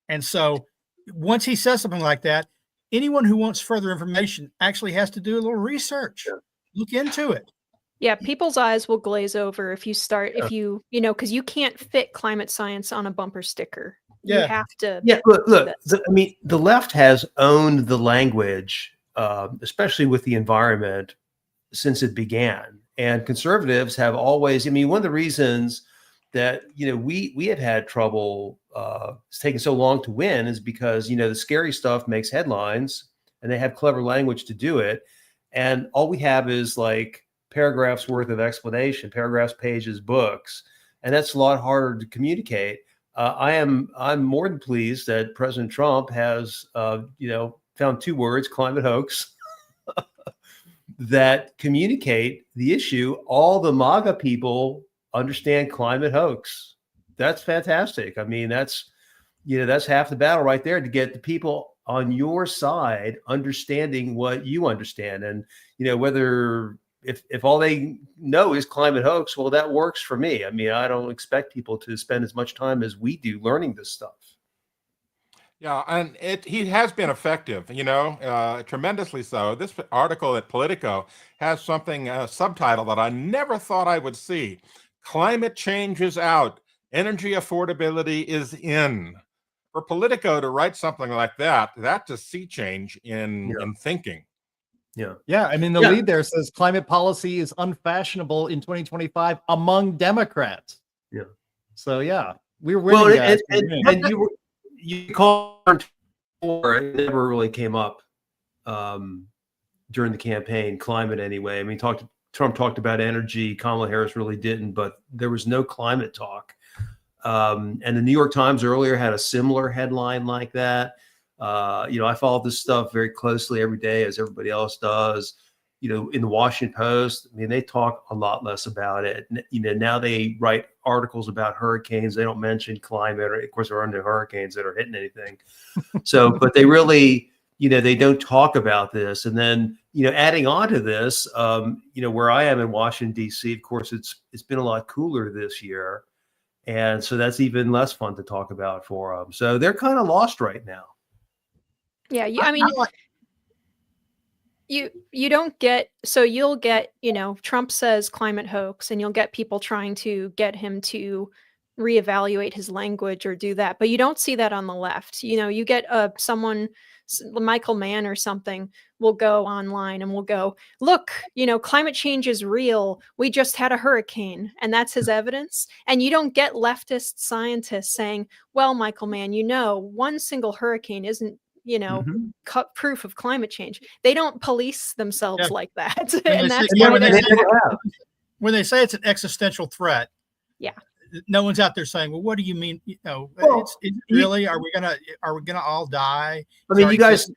And so once he says something like that, anyone who wants further information actually has to do a little research, look into it. Yeah, people's eyes will glaze over if you start, because you can't fit climate science on a bumper sticker. Yeah. You have to. Yeah, look the left has owned the language, especially with the environment, since it began. And conservatives have always, one of the reasons that, we have had trouble, it's taken so long to win is because, the scary stuff makes headlines and they have clever language to do it. And all we have is paragraphs worth of explanation, paragraphs, pages, books. And that's a lot harder to communicate. I'm more than pleased that President Trump has, found two words, climate hoax, that communicate the issue. All the MAGA people understand climate hoax. That's fantastic. That's half the battle right there, to get the people on your side understanding what you understand. And, whether if all they know is climate hoax, well, that works for me. I mean, I don't expect people to spend as much time as we do learning this stuff. Yeah, and he has been effective, tremendously so. This article at Politico has something, a subtitle that I never thought I would see. Climate change is out. Energy affordability is in. For Politico to write something like that, that's a sea change in thinking. Yeah. I mean, the lead there says climate policy is unfashionable in 2025 among Democrats. Yeah. So we're winning. Guys. And you called for it never really came up during the campaign, climate anyway. I mean, Trump talked about energy. Kamala Harris really didn't, but there was no climate talk. And the New York Times earlier had a similar headline like that. I follow this stuff very closely every day, as everybody else does. In the Washington Post, I mean, they talk a lot less about it. Now they write articles about hurricanes. They don't mention climate, or of course, there aren't no hurricanes that are hitting anything. So, but they really, they don't talk about this. And then, adding on to this, where I am in Washington, D.C., of course, it's been a lot cooler this year. And so that's even less fun to talk about for them. So they're kind of lost right now. Yeah, you don't get, so you'll get, Trump says climate hoax, and you'll get people trying to get him to reevaluate his language or do that. But you don't see that on the left. You get someone, Michael Mann or something, will go online and will go, look, climate change is real. We just had a hurricane, and that's his evidence. And you don't get leftist scientists saying, well, Michael Mann, one single hurricane isn't, proof of climate change. They don't police themselves like that. And that's when they say it's an existential threat. Yeah. No one's out there saying, well, what do you mean? It's really, are we gonna all die? I mean, you guys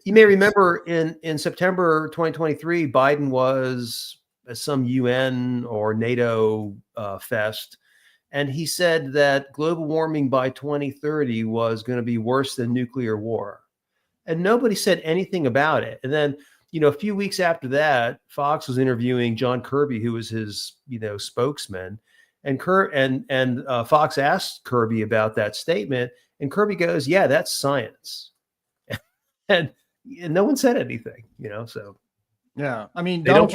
may remember in September 2023, Biden was at some UN or NATO fest. And he said that global warming by 2030 was going to be worse than nuclear war. And nobody said anything about it. And then, a few weeks after that, Fox was interviewing John Kirby, who was his, spokesman. And Fox asked Kirby about that statement. And Kirby goes, yeah, that's science. and no one said anything, so. Yeah. I mean, Donald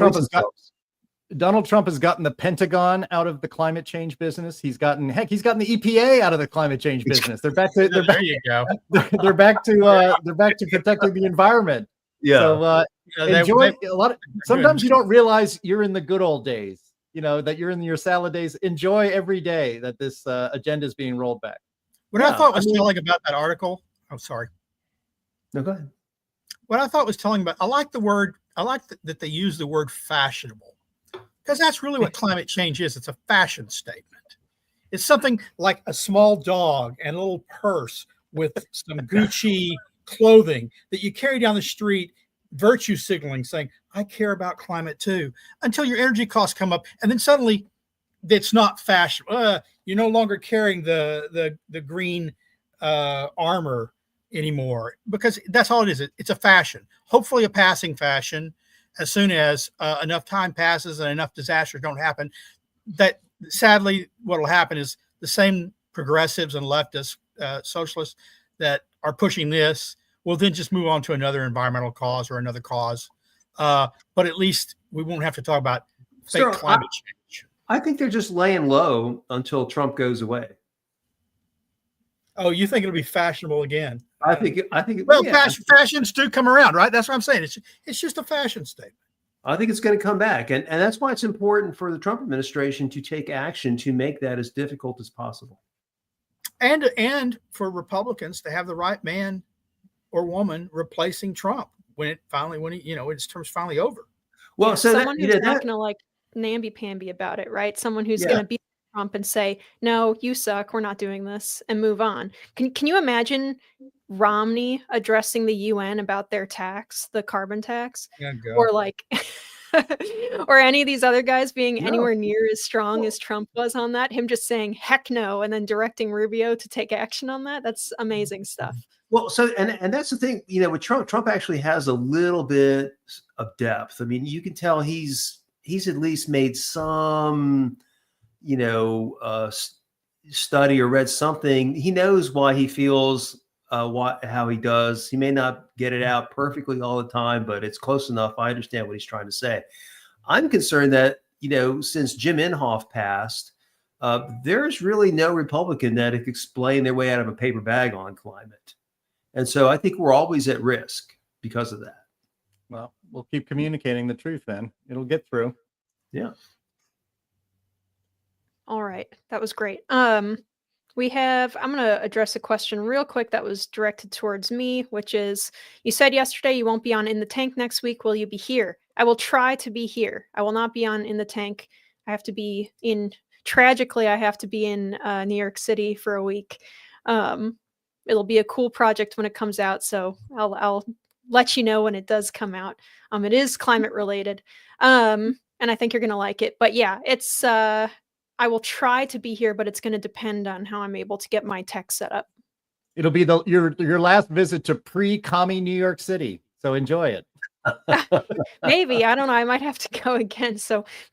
Trump has gotten the Pentagon out of the climate change business. He's gotten the EPA out of the climate change business. They're back to there you go. They're back to protecting the environment. Yeah. So enjoy a lot. Sometimes you don't realize you're in the good old days. That you're in your salad days. Enjoy every day that this agenda is being rolled back. What I thought was telling about that article. Oh, sorry. No, go ahead. What I thought was telling about. I like that they use the word fashionable. Because that's really what climate change is. It's a fashion statement. It's something like a small dog and a little purse with some Gucci clothing that you carry down the street, virtue signaling, saying, I care about climate too, until your energy costs come up. And then suddenly it's not fashion. You're no longer carrying the green armor anymore, because that's all it is. It's a fashion, hopefully a passing fashion. As soon as enough time passes and enough disasters don't happen, that sadly what will happen is the same progressives and leftists, socialists that are pushing this will then just move on to another environmental cause or another cause. But at least we won't have to talk about fake climate change. I think they're just laying low until Trump goes away. Oh, you think it'll be fashionable again? I think. Well, fashions do come around, right? That's what I'm saying. It's just a fashion statement. I think it's going to come back, and that's why it's important for the Trump administration to take action to make that as difficult as possible. And for Republicans to have the right man or woman replacing Trump when his term's finally over. Well, so someone who's not going to like namby-pamby about it, right? Someone who's going to be Trump and say, no, you suck, we're not doing this, and move on. Can you imagine Romney addressing the UN about their tax, the carbon tax? Yeah, or like or any of these other guys being No. anywhere near as strong as Trump was on that. Him just saying heck no and then directing Rubio to take action on that. That's amazing stuff. Well, so and that's the thing, with Trump actually has a little bit of depth. I mean, you can tell he's at least made some, study or read something. He knows why he feels how he does. He may not get it out perfectly all the time, but it's close enough. I understand what he's trying to say. I'm concerned that, since Jim Inhofe passed, there's really no Republican that could explain their way out of a paper bag on climate. And so I think we're always at risk because of that. Well, we'll keep communicating the truth then. It'll get through. Yeah. All right. That was great. I'm going to address a question real quick that was directed towards me, which is, you said yesterday you won't be on In the Tank next week. Will you be here? I will try to be here. I will not be on In the Tank. Tragically, I have to be in New York City for a week. It'll be a cool project when it comes out, so I'll let you know when it does come out. It is climate related, and I think you're gonna like it. But yeah, it's I will try to be here, but it's going to depend on how I'm able to get my tech set up. It'll be your last visit to pre-commie New York City, so enjoy it. Maybe, I don't know. I might have to go again.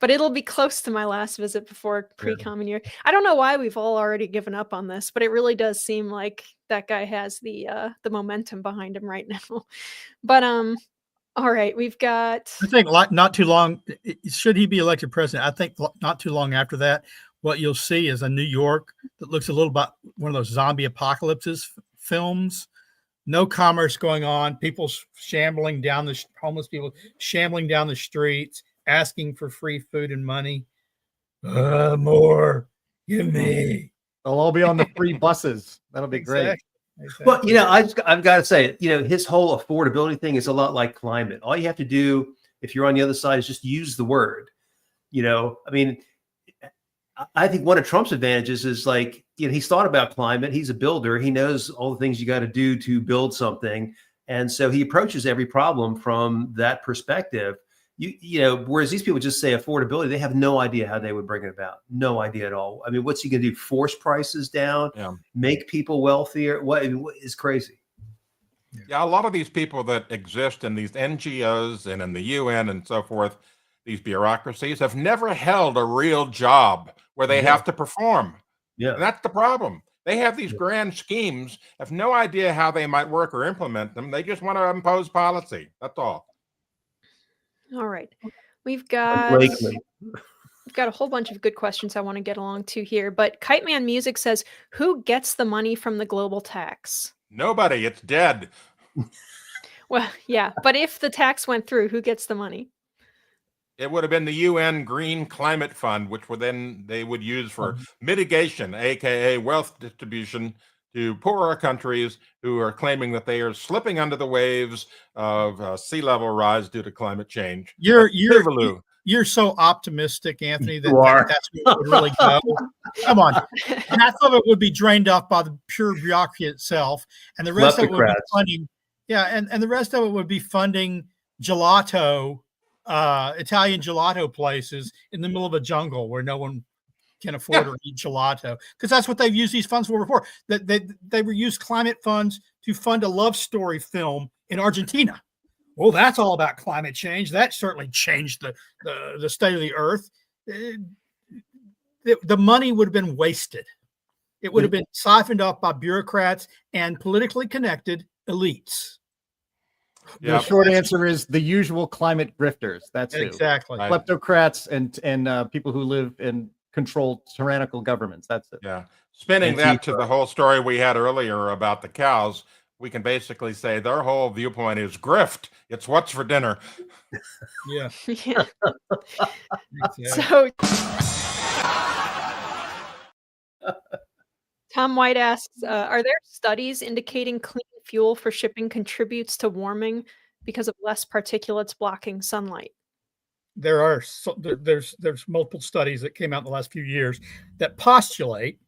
But it'll be close to my last visit before pre-commie New York. I don't know why we've all already given up on this, but it really does seem like that guy has the momentum behind him right now. But all right, we've got. I think not too long. Should he be elected president? I think not too long after that, what you'll see is a New York that looks a little bit one of those zombie apocalypses films. No commerce going on. People shambling down homeless people shambling down the streets, asking for free food and money. More, give me. They'll all be on the free buses. That'll be great. Exactly. Well, I've got to say, his whole affordability thing is a lot like climate. All you have to do, if you're on the other side, is just use the word. I think one of Trump's advantages is he's thought about climate. He's a builder. He knows all the things you got to do to build something. And so he approaches every problem from that perspective. Whereas these people just say affordability, they have no idea how they would bring it about. No idea at all. I mean, what's he going to do? Force prices down? Yeah. Make people wealthier? What is crazy? Yeah, a lot of these people that exist in these NGOs and in the UN and so forth, these bureaucracies have never held a real job where they have to perform. Yeah. And that's the problem. They have these grand schemes, have no idea how they might work or implement them. They just want to impose policy. That's all. All right. We've got a whole bunch of good questions I want to get along to here, but Kite Man Music says, who gets the money from the global tax? Nobody. It's dead. Well, yeah, but if the tax went through, who gets the money? It would have been the UN Green Climate Fund, which they would use for mitigation, aka wealth distribution to poorer countries who are claiming that they are slipping under the waves of sea level rise due to climate change. You're so optimistic, Anthony, that's what would really go. Come on. Half of it would be drained off by the pure bureaucracy itself, and the rest of it would be funding. Yeah, and the rest of it would be funding gelato, Italian gelato places in the middle of a jungle where no one can afford to eat gelato, because that's what they've used these funds for before. That they were used climate funds to fund a love story film in Argentina. Well, that's all about climate change. That certainly changed the state of the earth. The money would have been wasted. It would have been siphoned off by bureaucrats and politically connected elites. Yeah. The short answer is the usual climate grifters. That's exactly kleptocrats and people who live in control tyrannical governments. That's it. Yeah. Spinning that to the whole story we had earlier about the cows, we can basically say their whole viewpoint is grift. It's what's for dinner. Yeah. Yeah. So Tom White asks, are there studies indicating clean fuel for shipping contributes to warming because of less particulates blocking sunlight? There are there's multiple studies that came out in the last few years that postulate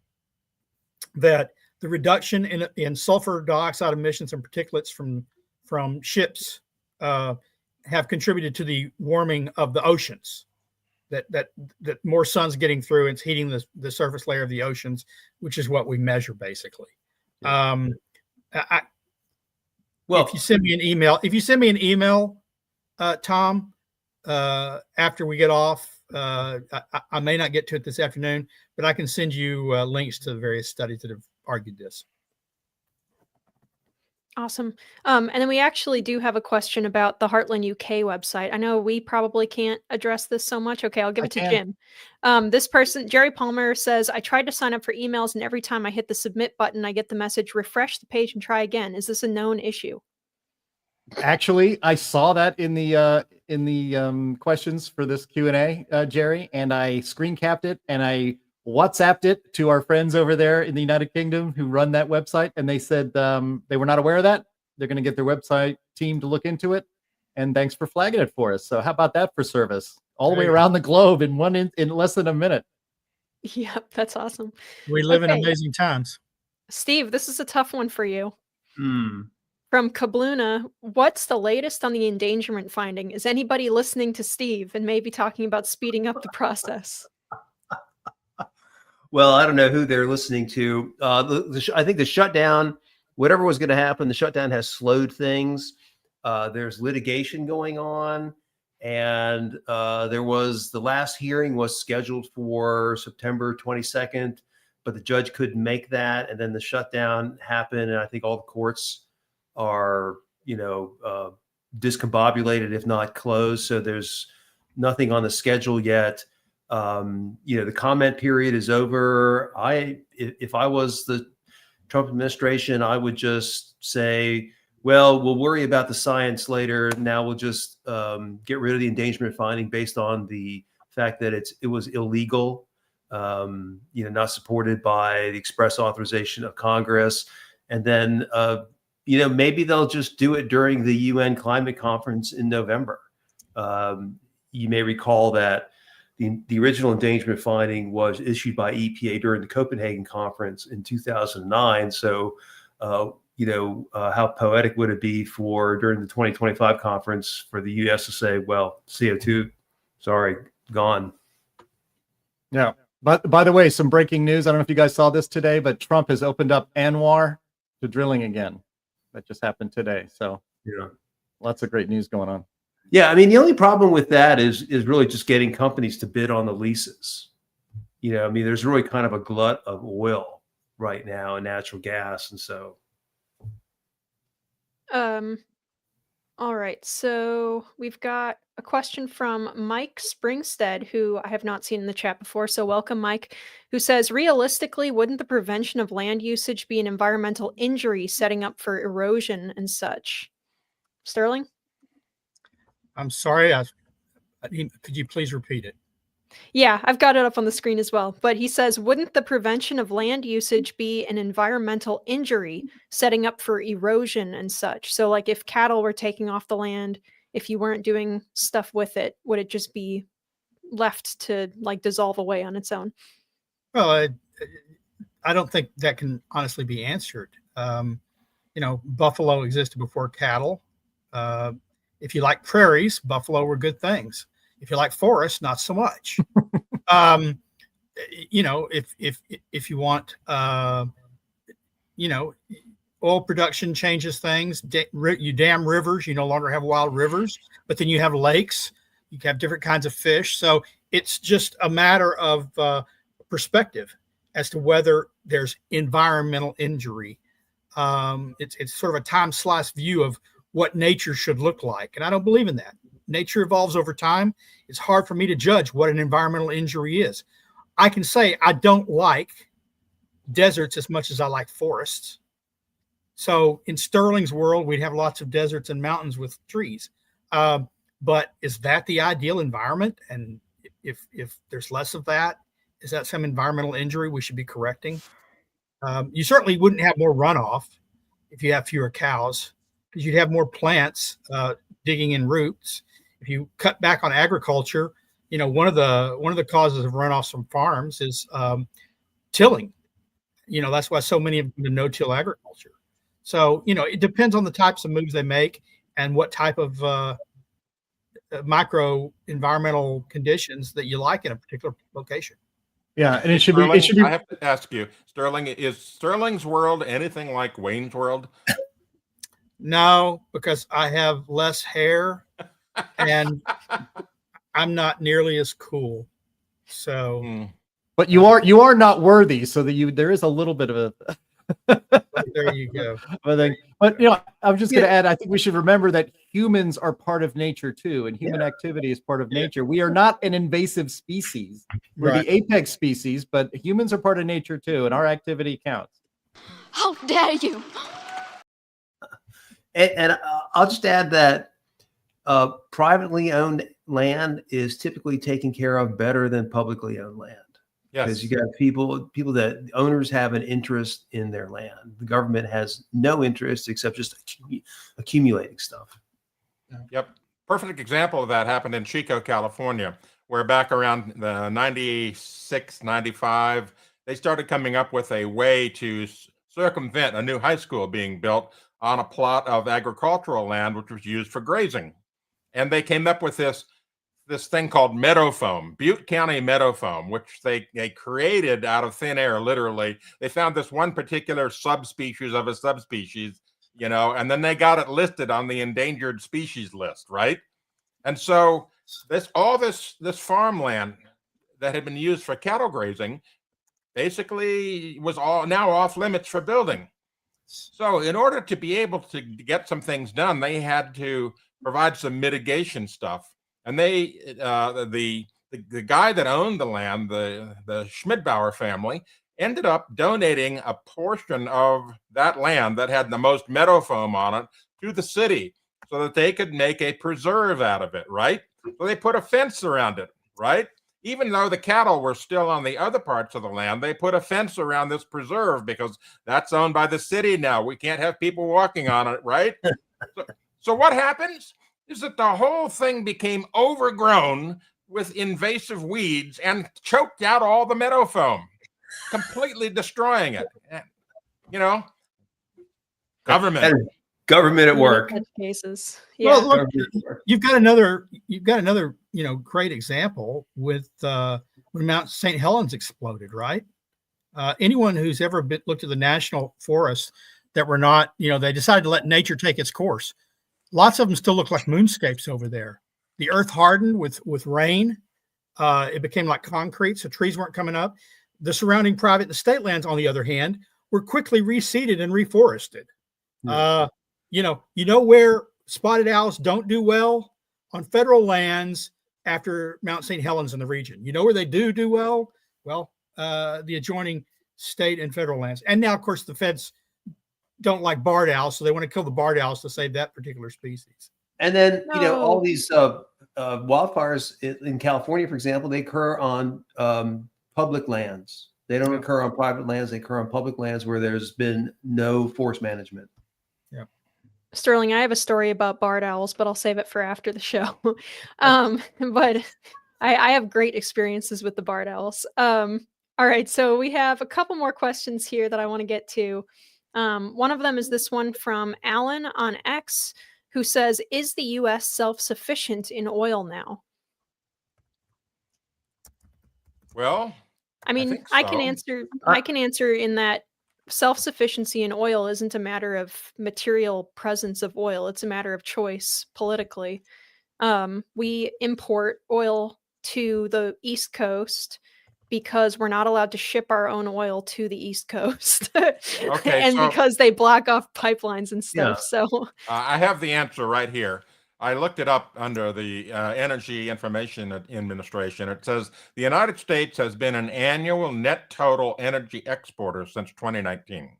that the reduction in sulfur dioxide emissions and particulates from ships have contributed to the warming of the oceans. That more sun's getting through, it's heating the surface layer of the oceans, which is what we measure basically. Well, if you send me an email, Tom, after we get off, I may not get to it this afternoon, but I can send you links to the various studies that have argued this. Awesome. And then we actually do have a question about the Heartland UK website. I know we probably can't address this so much. Okay, I'll give it to Jim. This person, Jerry Palmer, says, I tried to sign up for emails, and every time I hit the submit button, I get the message, refresh the page and try again. Is this a known issue? Actually, I saw that in the questions for this Q&A, Jerry, and I screen capped it and I WhatsApped it to our friends over there in the United Kingdom who run that website, and they said they were not aware of that. They're going to get their website team to look into it, and thanks for flagging it for us. So how about that for service all the way around the globe in less than a minute? Yep, that's awesome. We live in amazing times. Steve, this is a tough one for you. From Kabluna, what's the latest on the endangerment finding? Is anybody listening to Steve and maybe talking about speeding up the process? Well, I don't know who they're listening to. I think the shutdown, whatever was going to happen, the shutdown has slowed things. There's litigation going on, and the last hearing was scheduled for September 22nd, but the judge couldn't make that, and then the shutdown happened, and I think all the courts are, discombobulated, if not closed. So there's nothing on the schedule yet. The comment period is over. If I was the Trump administration, I would just say, well, we'll worry about the science later. Now we'll just get rid of the endangerment finding based on the fact that it was illegal, not supported by the express authorization of Congress. And then, maybe they'll just do it during the UN climate conference in November. You may recall that the original endangerment finding was issued by EPA during the Copenhagen conference in 2009. So, how poetic would it be for during the 2025 conference for the U.S. to say, well, CO2, sorry, gone. Yeah. But by the way, some breaking news. I don't know if you guys saw this today, but Trump has opened up Anwar to drilling again. That just happened today. So lots of great news going on. Yeah, I mean, the only problem with that is really just getting companies to bid on the leases. There's really kind of a glut of oil right now and natural gas, and so. All right, so we've got a question from Mike Springstead, who I have not seen in the chat before. So welcome, Mike, who says, realistically, wouldn't the prevention of land usage be an environmental injury setting up for erosion and such? Sterling? I'm sorry. Could you please repeat it? Yeah, I've got it up on the screen as well. But he says, wouldn't the prevention of land usage be an environmental injury setting up for erosion and such? So like if cattle were taking off the land, if you weren't doing stuff with it, would it just be left to like dissolve away on its own? Well, I don't think that can honestly be answered. Buffalo existed before cattle. If you like prairies, buffalo were good things. If you like forests, not so much. If you want, oil production changes things. You dam rivers, you no longer have wild rivers, but then you have lakes. You have different kinds of fish. So it's just a matter of perspective as to whether there's environmental injury. It's sort of a time slice view of what nature should look like. And I don't believe in that. Nature evolves over time. It's hard for me to judge what an environmental injury is. I can say I don't like deserts as much as I like forests. So in Sterling's world, we'd have lots of deserts and mountains with trees. But is that the ideal environment? And if there's less of that, is that some environmental injury we should be correcting? You certainly wouldn't have more runoff if you have fewer cows, because you'd have more plants digging in roots. If you cut back on agriculture, one of the causes of runoffs from farms is tilling. That's why so many of them no-till agriculture. So, it depends on the types of moves they make and what type of micro environmental conditions that you like in a particular location. Yeah, and it should Sterling, be. It should be. I have to ask you, Sterling, is Sterling's World anything like Wayne's World? No, because I have less hair and I'm not nearly as cool. So, But you are not worthy, so that there is a little bit of a. There you go. But I'm just going to add. I think we should remember that humans are part of nature too, and human activity is part of nature. We are not an invasive species. We're the apex species, but humans are part of nature too, and our activity counts. How dare you? And I'll just add that privately owned land is typically taken care of better than publicly owned land. Yes. Because you got people that owners have an interest in their land. The government has no interest except just accumulating stuff. Yep. Perfect example of that happened in Chico, California, where back around the 96, 95, they started coming up with a way to circumvent a new high school being built on a plot of agricultural land, which was used for grazing. And they came up with this thing called meadow foam, Butte County meadow foam, which they created out of thin air, literally. They found this one particular subspecies of a subspecies, and then they got it listed on the endangered species list, right? And so this farmland that had been used for cattle grazing basically was all now off limits for building. So in order to be able to get some things done, they had to provide some mitigation stuff. And they, the guy that owned the land, the Schmidbauer family, ended up donating a portion of that land that had the most meadow foam on it to the city so that they could make a preserve out of it, right? So they put a fence around it, right? Even though the cattle were still on the other parts of the land, they put a fence around this preserve because that's owned by the city now. We can't have people walking on it, right? So what happens is that the whole thing became overgrown with invasive weeds and choked out all the meadow foam, completely destroying it. Government at work. Cases. Yeah. Well, look, you've got another, great example with when Mount St. Helens exploded, right? Anyone who's ever looked at the national forests that were not, they decided to let nature take its course. Lots of them still look like moonscapes over there. The earth hardened with rain. It became like concrete, so trees weren't coming up. The surrounding private and state lands, on the other hand, were quickly reseeded and reforested. Where spotted owls don't do well? On federal lands after Mount St. Helens in the region. You know where they do well? Well, the adjoining state and federal lands. And now, of course, the feds don't like barred owls, so they want to kill the barred owls to save that particular species. And then, all these wildfires in California, for example, they occur on public lands. They don't occur on private lands. They occur on public lands where there's been no forest management. Yeah. Sterling, I have a story about barred owls, but I'll save it for after the show. But I have great experiences with the barred owls. All right, so we have a couple more questions here that I want to get to. One of them is this one from Alan on X, who says, is the U.S. self-sufficient in oil now? Well, I mean, I can answer in that self-sufficiency in oil isn't a matter of material presence of oil. It's a matter of choice politically. We import oil to the East Coast because we're not allowed to ship our own oil to the East Coast. Because they block off pipelines and stuff. Yeah. So I have the answer right here. I looked it up under the Energy Information Administration. It says the United States has been an annual net total energy exporter since 2019.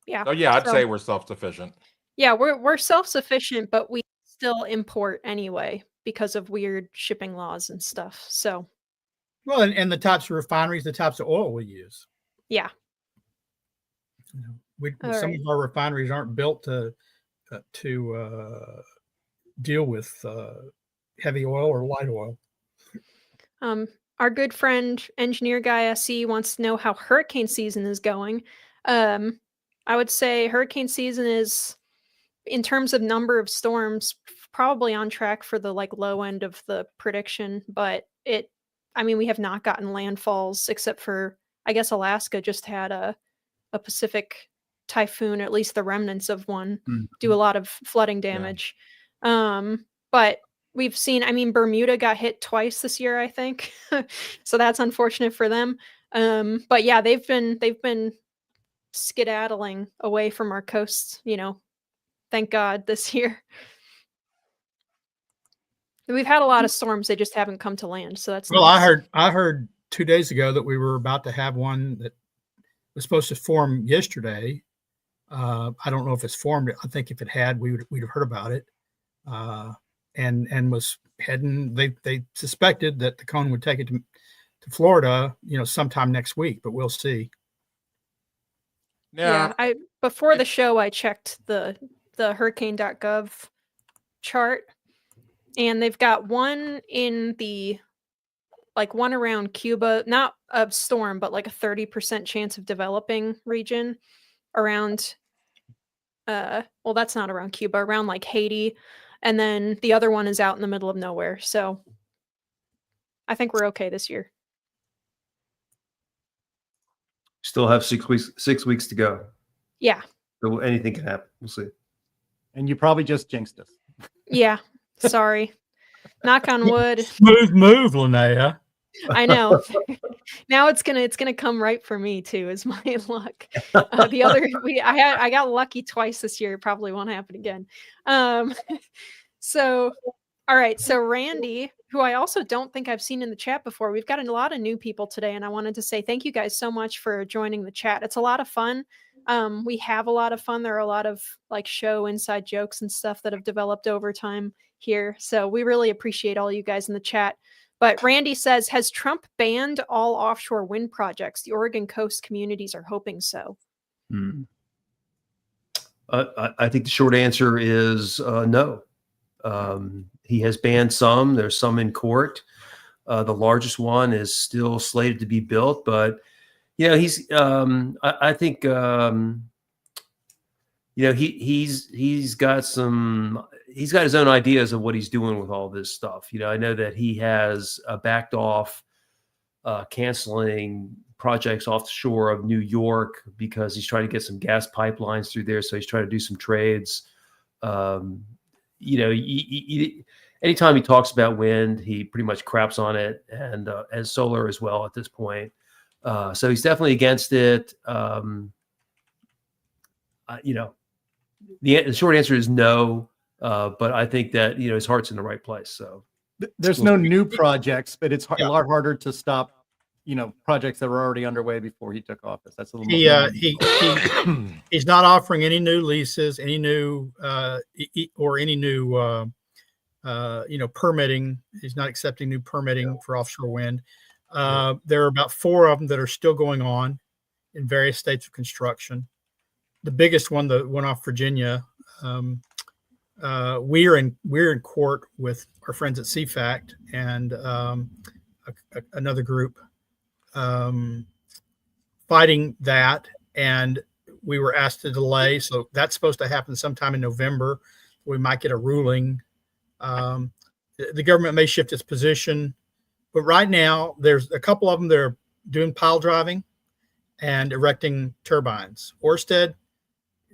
Yeah. So I'd say we're self-sufficient. Yeah, we're self-sufficient, but we still import anyway because of weird shipping laws and stuff. So, well, and the types of refineries, the types of oil we use. Yeah. Some of our refineries aren't built to deal with heavy oil or light oil. Our good friend Engineer Guy SE wants to know how hurricane season is going. I would say hurricane season is in terms of number of storms, probably on track for the like low end of the prediction, but we have not gotten landfalls except for, I guess Alaska just had a Pacific typhoon, or at least the remnants of one, do a lot of flooding damage. But we've seen, Bermuda got hit twice this year, I think. So that's unfortunate for them. But yeah, they've been skedaddling away from our coasts, thank God, this year. We've had a lot of storms, they just haven't come to land. So that's well, nice. I heard 2 days ago that we were about to have one that was supposed to form yesterday. I don't know if it's formed. I think if it had, we'd have heard about it. And was heading. They suspected that the cone would take it to Florida, sometime next week, but we'll see. Yeah, before the show I checked the hurricane.gov chart, and they've got one in the one around Cuba, not a storm, but like a 30% chance of developing region around that's not around Cuba, around like Haiti, and then the other one is out in the middle of nowhere. So I think we're okay this year. Still have 6 weeks to go. Yeah. So anything can happen. We'll see. And you probably just jinxed us. Yeah. Sorry. Knock on wood. Smooth move, Linnea. I know. Now it's gonna come right for me too, is my luck. I got lucky twice this year. It probably won't happen again. So all right. So Randy, who I also don't think I've seen in the chat before, we've got a lot of new people today, and I wanted to say thank you guys so much for joining the chat. It's a lot of fun. We have a lot of fun. There are a lot of show inside jokes and stuff that have developed over time here. So we really appreciate all you guys in the chat. But Randy says, has Trump banned all offshore wind projects? The Oregon coast communities are hoping so. I think the short answer is no. He has banned some. There's some in court. The largest one is still slated to be built, but he's. I think he's got some. He's got his own ideas of what he's doing with all this stuff. I know that he has backed off canceling projects off the shore of New York because he's trying to get some gas pipelines through there. So he's trying to do some trades. Anytime he talks about wind, he pretty much craps on it, and solar as well at this point. So he's definitely against it. The short answer is no. But I think that his heart's in the right place. So there's no new projects, but it's a lot harder to stop, projects that were already underway before he took office. That's a little more. He's not offering any new leases, any new permitting. He's not accepting new permitting for offshore wind. There are about 4 of them that are still going on in various states of construction. The biggest one, the one off Virginia. We're in court with our friends at CFACT and another group fighting that, and we were asked to delay. So that's supposed to happen sometime in November. We might get a ruling. The government may shift its position, but right now there's a couple of them that are doing pile driving and erecting turbines. Ørsted,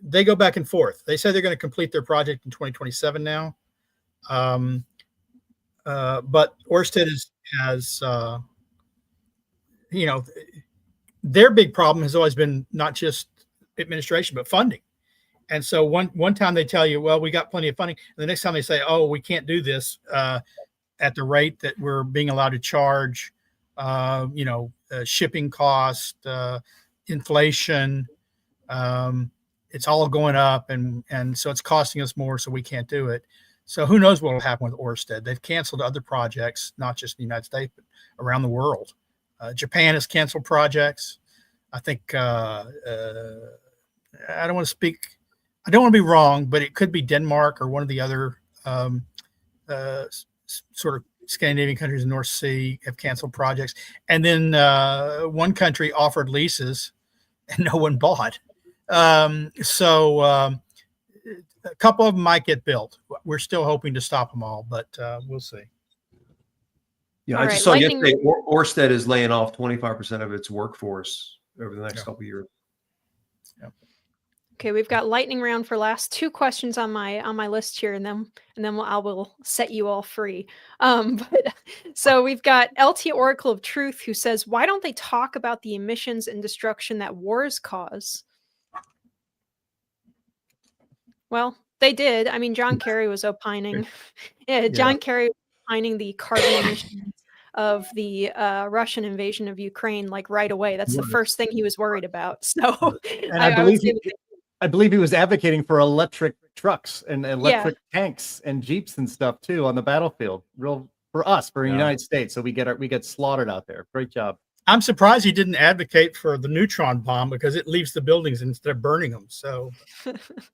they go back and forth. They say they're going to complete their project in 2027 now. But Ørsted has their big problem has always been not just administration, but funding. And so one time they tell you, well, we got plenty of funding. And the next time they say, oh, we can't do this at the rate that we're being allowed to charge, shipping cost, inflation, it's all going up, and so it's costing us more, so we can't do it. So who knows what will happen with Ørsted? They've canceled other projects, not just in the United States, but around the world. Japan has canceled projects. I think I don't want to be wrong, but it could be Denmark or one of the other sort of Scandinavian countries in the North Sea have canceled projects. And then one country offered leases and no one bought. a couple of them might get built. We're still hoping to stop them all, but we'll see. Yeah, All I right, just saw lightning- yesterday Orsted is laying off 25% of its workforce over the next couple of years. Okay, we've got lightning round for last 2 questions on my list here, and then I will set you all free. But so we've got LT Oracle of Truth, who says, "Why don't they talk about the emissions and destruction that wars cause?" Well, they did. I mean, John Kerry was opining. Yeah, John Kerry was opining the carbon emissions of the Russian invasion of Ukraine, like right away. That's the first thing he was worried about. So, And I believe he was advocating for electric trucks and electric tanks and Jeeps and stuff too on the battlefield. Real for us, for the United States. So we get slaughtered out there. Great job. I'm surprised he didn't advocate for the neutron bomb because it leaves the buildings instead of burning them. So,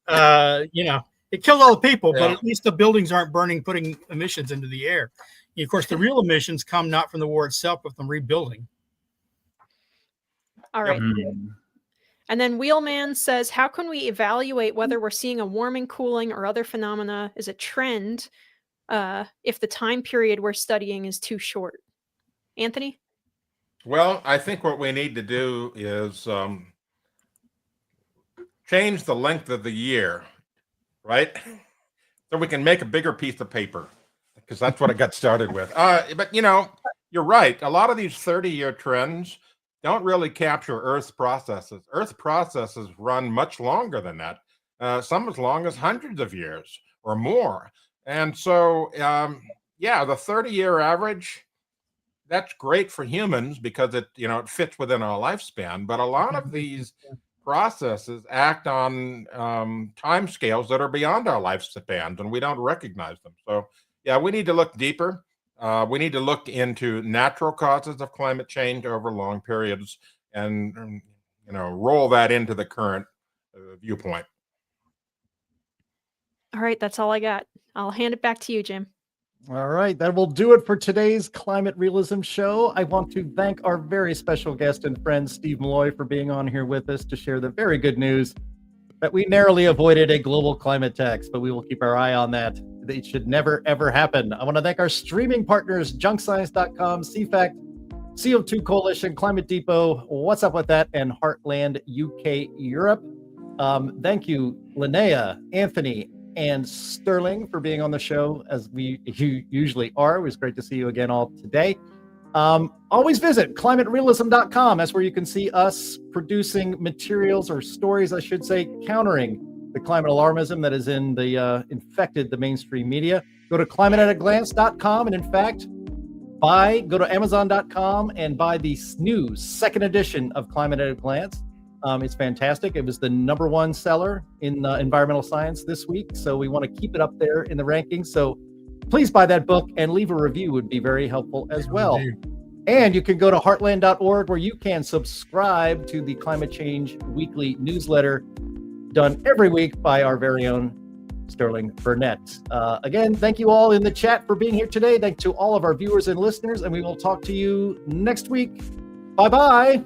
it killed all the people, but at least the buildings aren't burning, putting emissions into the air. Of course, the real emissions come not from the war itself, but from rebuilding. All right. And then Wheelman says, how can we evaluate whether we're seeing a warming, cooling, or other phenomena as a trend if the time period we're studying is too short? Anthony? Well, I think what we need to do is change the length of the year, right? So we can make a bigger piece of paper, because that's what I got started with. But, you're right. A lot of these 30-year trends don't really capture Earth's processes. Earth's processes run much longer than that, some as long as hundreds of years or more. And so, the 30-year average, that's great for humans because it fits within our lifespan. But a lot of these processes act on timescales that are beyond our lifespans, and we don't recognize them. So, we need to look deeper. We need to look into natural causes of climate change over long periods and roll that into the current viewpoint. All right, that's all I got. I'll hand it back to you, Jim. All right, that will do it for today's Climate Realism Show. I want to thank our very special guest and friend, Steve Malloy, for being on here with us to share the very good news that we narrowly avoided a global climate tax, but we will keep our eye on that. It should never, ever happen. I want to thank our streaming partners, junkscience.com, CFACT, CO2 Coalition, Climate Depot, What's Up With That, and Heartland UK Europe. Thank you, Linnea, Anthony, and Sterling for being on the show, as we usually are. It was great to see you again all today. Always visit climaterealism.com. That's where you can see us producing materials, or stories, I should say, countering the climate alarmism that is infected the mainstream media. Go to climateataglance.com, and in fact, go to amazon.com and buy the new second edition of Climate at a Glance. It's fantastic. It was the #1 seller in environmental science this week, so we want to keep it up there in the rankings. So please buy that book and leave a review, would be very helpful as well. And you can go to heartland.org, where you can subscribe to the Climate Change Weekly newsletter done every week by our very own Sterling Burnett. Again, thank you all in the chat for being here today. Thanks to all of our viewers and listeners, and we will talk to you next week. Bye-bye.